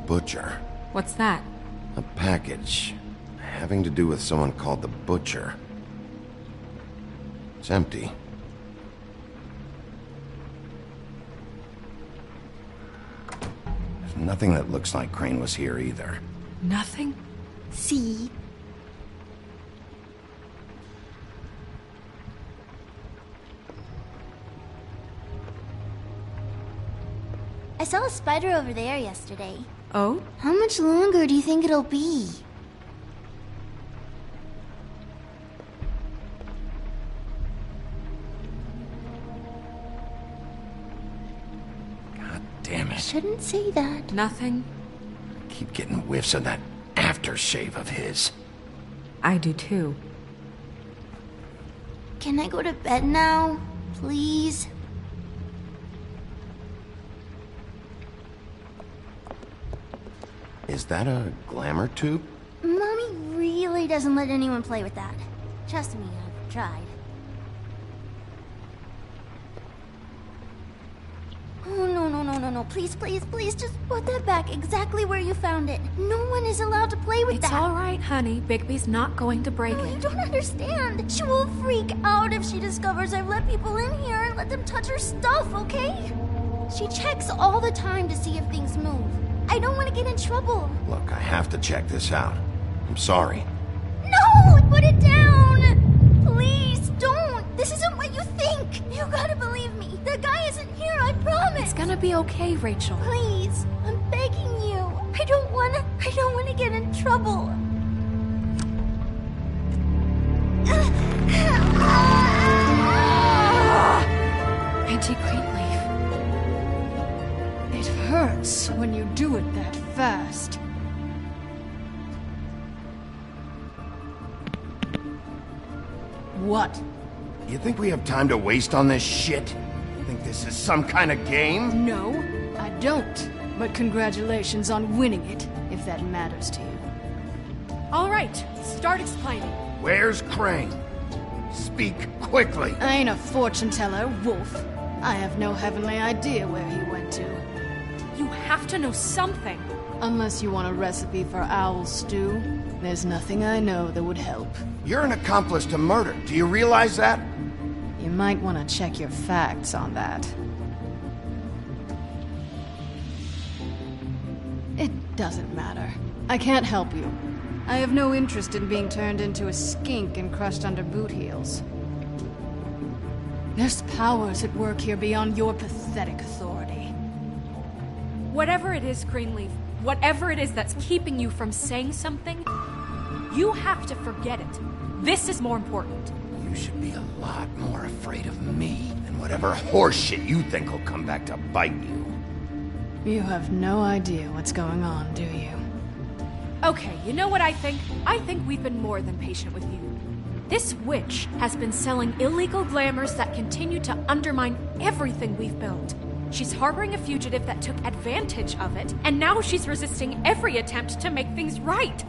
Butcher. What's that? A package. having to do with someone called the Butcher. It's empty. There's nothing that looks like Crane was here either. Nothing? See? I saw a spider over there yesterday. Oh? How much longer do you think it'll be? God damn it. Shouldn't say that. Nothing. I keep getting whiffs of that aftershave of his. I do too. Can I go to bed now? Please? Is that a glamour tube? Mommy really doesn't let anyone play with that. Trust me, I've tried. Oh, no. Please, just put that back exactly where you found it. No one is allowed to play with that. It's all right, honey. Bigby's not going to break it. You don't understand. She will freak out if she discovers I've let people in here and let them touch her stuff, okay? She checks all the time to see if things move. I don't want to get in trouble. Look, I have to check this out. I'm sorry. No! Put it down! Please, don't! This isn't what you think! You gotta believe me. The guy isn't here, I promise! It's gonna be okay, Rachel. Please, I'm begging you. I don't wanna get in trouble. Auntie Greenleaf. It hurts when you do it that fast. What? You think we have time to waste on this shit? You think this is some kind of game? No, I don't. But congratulations on winning it, if that matters to you. All right, start explaining. Where's Crane? Speak quickly. I ain't a fortune teller, Wolf. I have no heavenly idea where he went to. You have to know something. Unless you want a recipe for owl stew, there's nothing I know that would help. You're an accomplice to murder. Do you realize that? You might want to check your facts on that. It doesn't matter. I can't help you. I have no interest in being turned into a skink and crushed under boot heels. There's powers at work here beyond your pathetic authority. Whatever it is, Greenleaf, whatever it is that's keeping you from saying something, you have to forget it. This is more important. You should be a lot more afraid of me than whatever horseshit you think will come back to bite you. You have no idea what's going on, do you? Okay, you know what I think? I think we've been more than patient with you. This witch has been selling illegal glamours that continue to undermine everything we've built. She's harboring a fugitive that took advantage of it, and now she's resisting every attempt to make things right.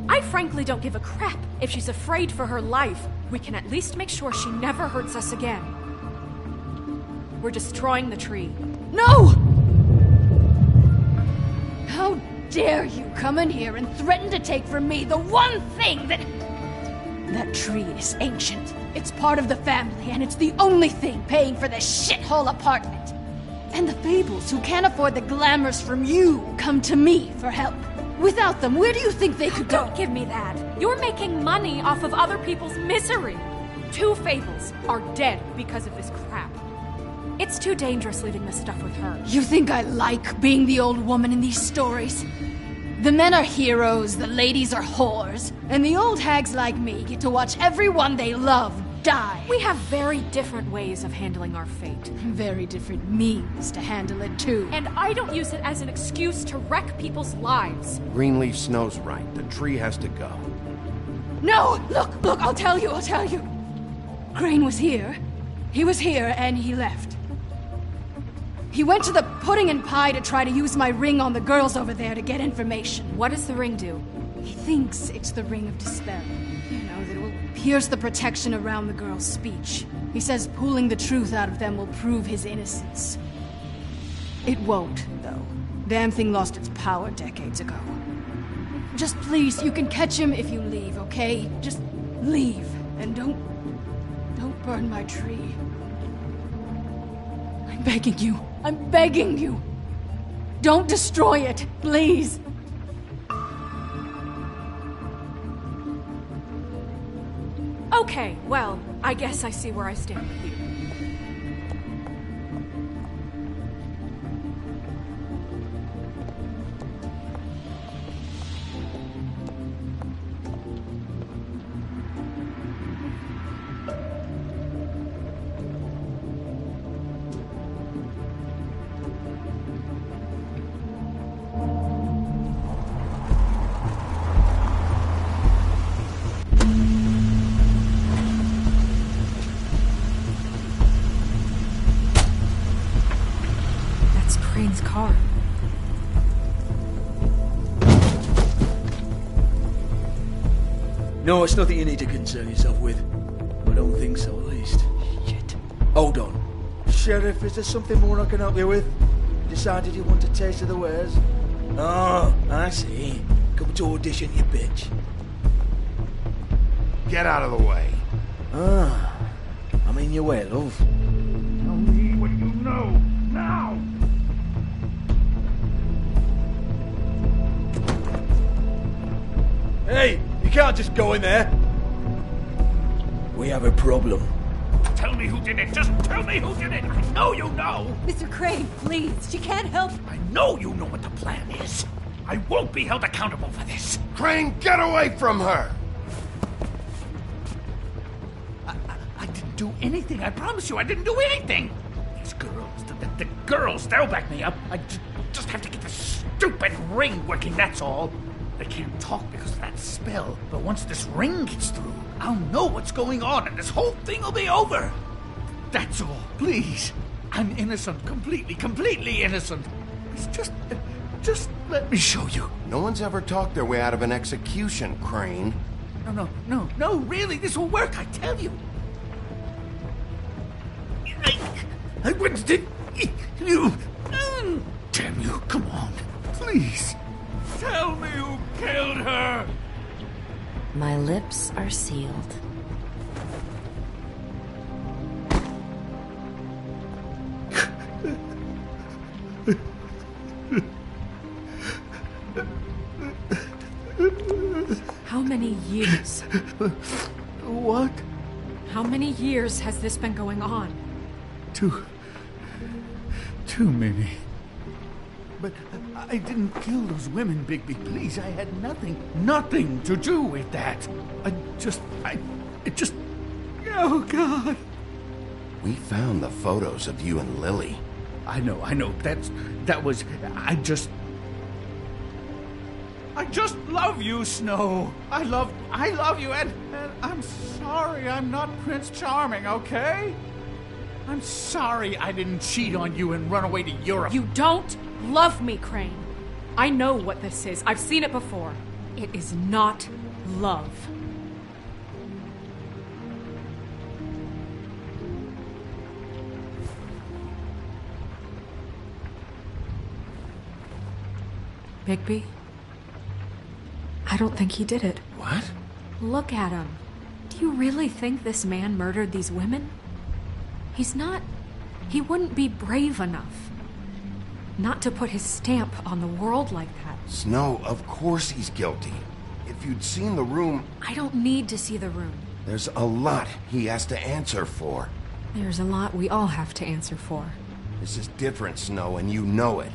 I frankly don't give a crap if she's afraid for her life. We can at least make sure she never hurts us again. We're destroying the tree. No! How dare you come in here and threaten to take from me the one thing that... That tree is ancient. It's part of the family, and it's the only thing paying for this shithole apartment. And the Fables, who can't afford the glamours from you, come to me for help. Without them, where do you think they could go? Don't give me that. You're making money off of other people's misery. 2 Fables are dead because of this crap. It's too dangerous leaving this stuff with her. You think I like being the old woman in these stories? The men are heroes, the ladies are whores, and the old hags like me get to watch everyone they love die. We have very different ways of handling our fate. Very different means to handle it, too. And I don't use it as an excuse to wreck people's lives. Greenleaf Snow's right. The tree has to go. No! Look, I'll tell you. Crane was here. He was here, and he left. He went to the pudding and pie to try to use my ring on the girls over there to get information. What does the ring do? He thinks it's the ring of despair. You know, that it will pierce the protection around the girls' speech. He says pulling the truth out of them will prove his innocence. It won't, though. Damn thing lost its power decades ago. Just please, you can catch him if you leave, okay? Just leave. And don't burn my tree. I'm begging you. I'm begging you. Don't destroy it, please. Okay, well, I guess I see where I stand with you. Car. No, it's nothing you need to concern yourself with. I don't think so, at least. Shit. Hold on. Sheriff, is there something more I can help you with? You decided you want a taste of the wares? Oh, I see. Come to audition, you bitch. Get out of the way. Ah, I'm in your way, love. Tell me what you know, now! Hey, you can't just go in there. We have a problem. Tell me who did it. Just tell me who did it. I know you know. Mr. Crane, please. She can't help. I know you know what the plan is. I won't be held accountable for this. Crane, get away from her! I didn't do anything. I promise you, I didn't do anything. These girls, the girls, they'll back me up. I just have to get this stupid ring working, that's all. They can't talk because of that spell, but once this ring gets through, I'll know what's going on and this whole thing will be over. That's all. Please. I'm innocent. Completely innocent. Just let me show you. No one's ever talked their way out of an execution, Crane. No, really, this will work, I tell you. I wouldn't did you. Damn you, come on. Please. Tell me who killed her! My lips are sealed. How many years? What? How many years has this been going on? Too many. But I didn't kill those women, Bigby. Please, I had nothing to do with that. Oh, God. We found the photos of you and Lily. I know. I just love you, Snow. I love you, and I'm sorry I'm not Prince Charming, okay? I'm sorry I didn't cheat on you and run away to Europe. You don't love me, Crane. I know what this is. I've seen it before. It is not love. Bigby? I don't think he did it. What? Look at him. Do you really think this man murdered these women? He wouldn't be brave enough. Not to put his stamp on the world like that. Snow, of course he's guilty. If you'd seen the room... I don't need to see the room. There's a lot he has to answer for. There's a lot we all have to answer for. This is different, Snow, and you know it.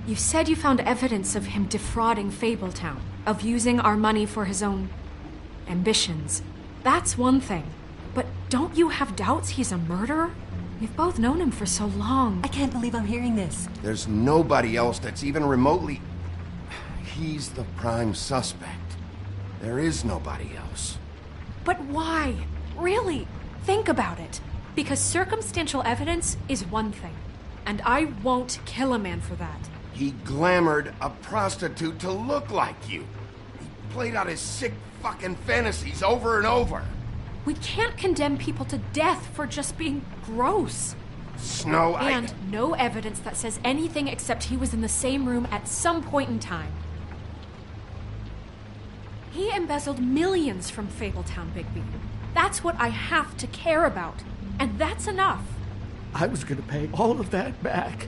You said you found evidence of him defrauding Fabletown, of using our money for his own ambitions. That's one thing. But don't you have doubts he's a murderer? We've both known him for so long. I can't believe I'm hearing this. There's nobody else that's even remotely... He's the prime suspect. There is nobody else. But why? Really? Think about it. Because circumstantial evidence is one thing. And I won't kill a man for that. He glamored a prostitute to look like you. He played out his sick fucking fantasies over and over. We can't condemn people to death for just being gross. Snow, And no evidence that says anything except he was in the same room at some point in time. He embezzled millions from Fabletown, Bigby. That's what I have to care about. And that's enough. I was gonna pay all of that back.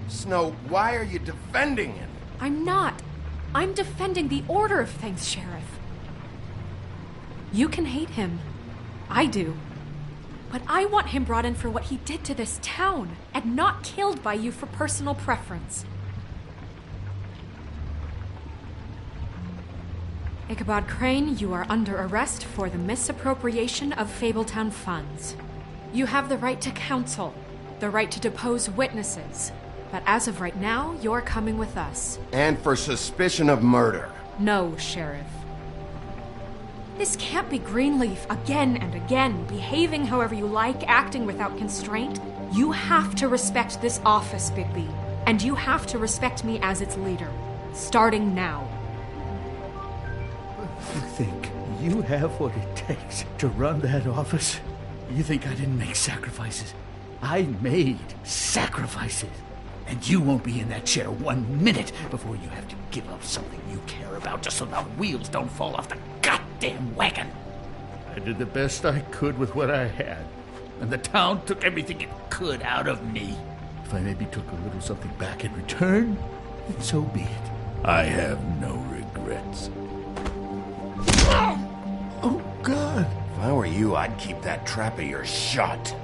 Snow, why are you defending him? I'm not. I'm defending the order of things, Sheriff. You can hate him. I do. But I want him brought in for what he did to this town, and not killed by you for personal preference. Ichabod Crane, you are under arrest for the misappropriation of Fabletown funds. You have the right to counsel, the right to depose witnesses, but as of right now, you're coming with us. And for suspicion of murder. No, Sheriff. This can't be Greenleaf again and again, behaving however you like, acting without constraint. You have to respect this office, Bigby, and you have to respect me as its leader, starting now. You think you have what it takes to run that office? You think I didn't make sacrifices? I made sacrifices. And you won't be in that chair 1 minute before you have to give up something you care about just so the wheels don't fall off the goddamn wagon. I did the best I could with what I had, and the town took everything it could out of me. If I maybe took a little something back in return, then so be it. I have no regrets. Oh, God. If I were you, I'd keep that trap of yours shut.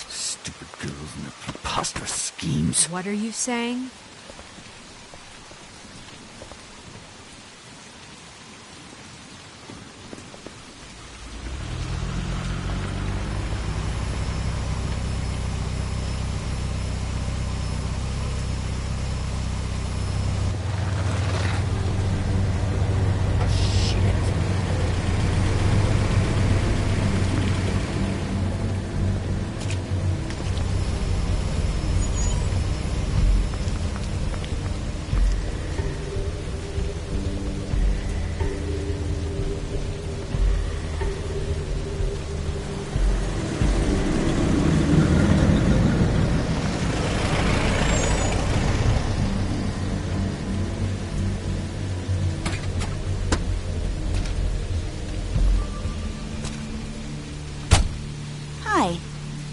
Stupid girls and their preposterous schemes. What are you saying?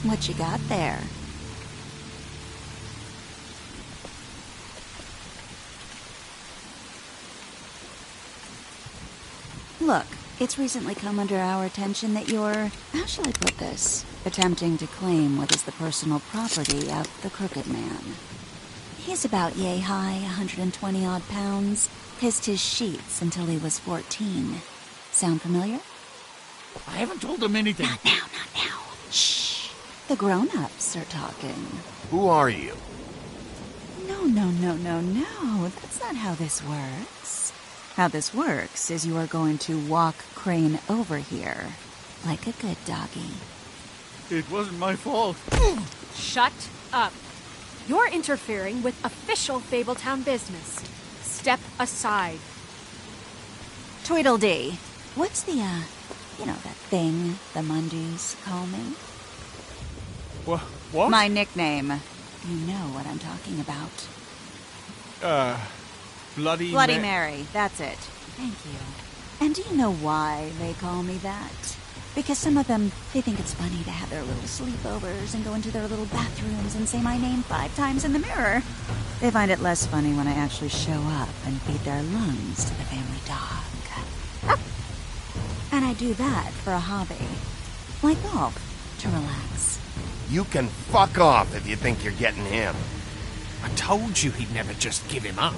What you got there? Look, it's recently come under our attention that you're, how shall I put this, attempting to claim what is the personal property of the Crooked Man. He's about yay high, 120-odd pounds, pissed his sheets until he was 14. Sound familiar? I haven't told him anything. Not now, not now. Shh. The grown-ups are talking. Who are you? No. That's not how this works. How this works is you are going to walk Crane over here. Like a good doggy. It wasn't my fault. Shut up. You're interfering with official Fabletown business. Step aside. Tweedledee. What's the, that thing the Mundys call me? What? My nickname. You know what I'm talking about. Bloody Mary. That's it. Thank you. And do you know why they call me that? Because some of them, they think it's funny to have their little sleepovers and go into their little bathrooms and say my name 5 times in the mirror. They find it less funny when I actually show up and feed their lungs to the family dog. And I do that for a hobby. Like golf, to relax. You can fuck off if you think you're getting him. I told you he'd never just give him up.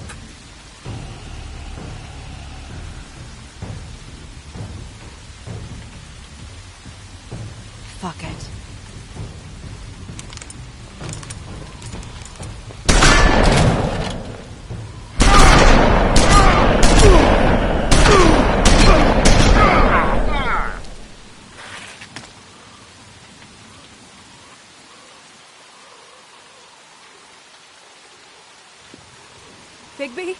Bigby?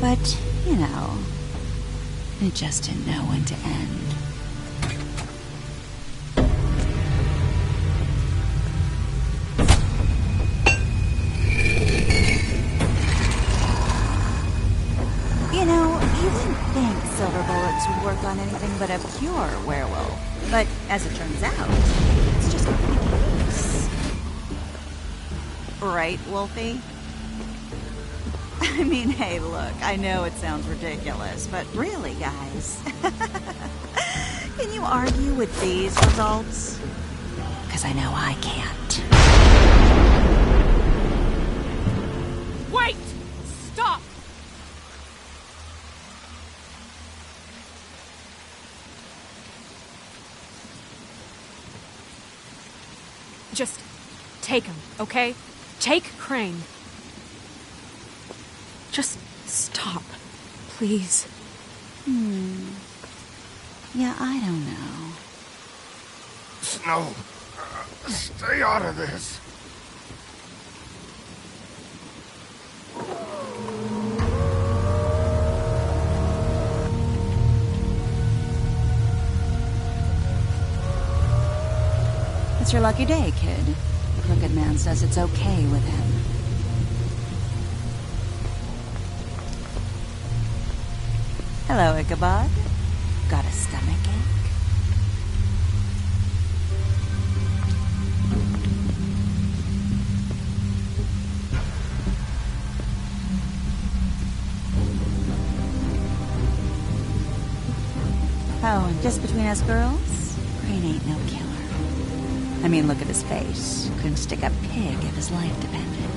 But, you know, it just didn't know when to end. You know, you wouldn't think silver bullets would work on anything but a pure werewolf. But as it turns out, it's just not the case. Right, Wolfie? I mean, hey, look, I know it sounds ridiculous, but really, guys, can you argue with these results? Because I know I can't. Wait! Stop! Just take him, okay? Take Crane. Just stop, please. Yeah, I don't know. Snow, stay out of this. It's your lucky day, kid. The Crooked Man says it's okay with him. Hello, Ichabod. Got a stomachache? Oh, and just between us girls, Crane ain't no killer. I mean, look at his face. Couldn't stick a pig if his life depended.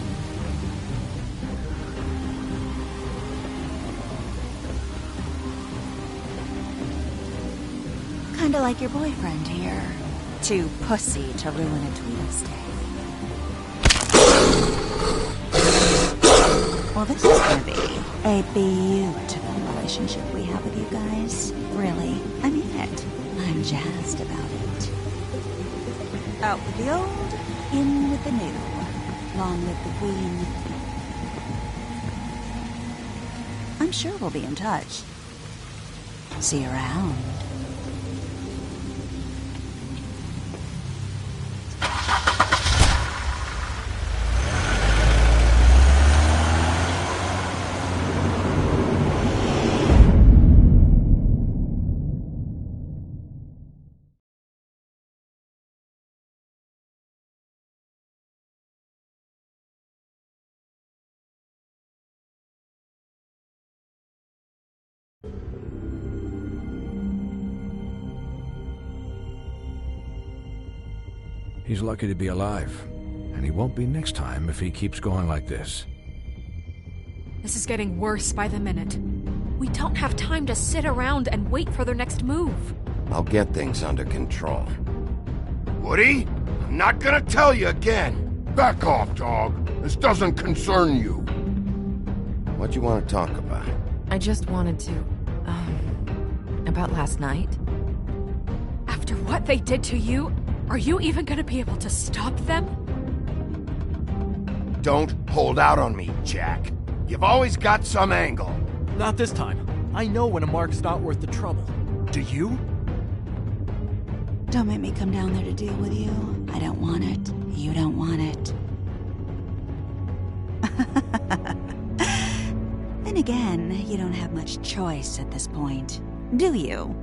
Kinda like your boyfriend here. Too pussy to ruin a Tweedle day. Well, this is gonna be a beautiful relationship we have with you guys. Really, I mean it. I'm jazzed about it. Out with the old, in with the new. Long live the Queen. I'm sure we'll be in touch. See you around. He's lucky to be alive, and he won't be next time if he keeps going like this. This is getting worse by the minute. We don't have time to sit around and wait for their next move. I'll get things under control. Woody, I'm not gonna tell you again. Back off, dog. This doesn't concern you. What you want to talk about? I just wanted to, about last night. After what they did to you, are you even gonna be able to stop them? Don't hold out on me, Jack. You've always got some angle. Not this time. I know when a mark's not worth the trouble. Do you? Don't make me come down there to deal with you. I don't want it. You don't want it. Then again, you don't have much choice at this point, do you?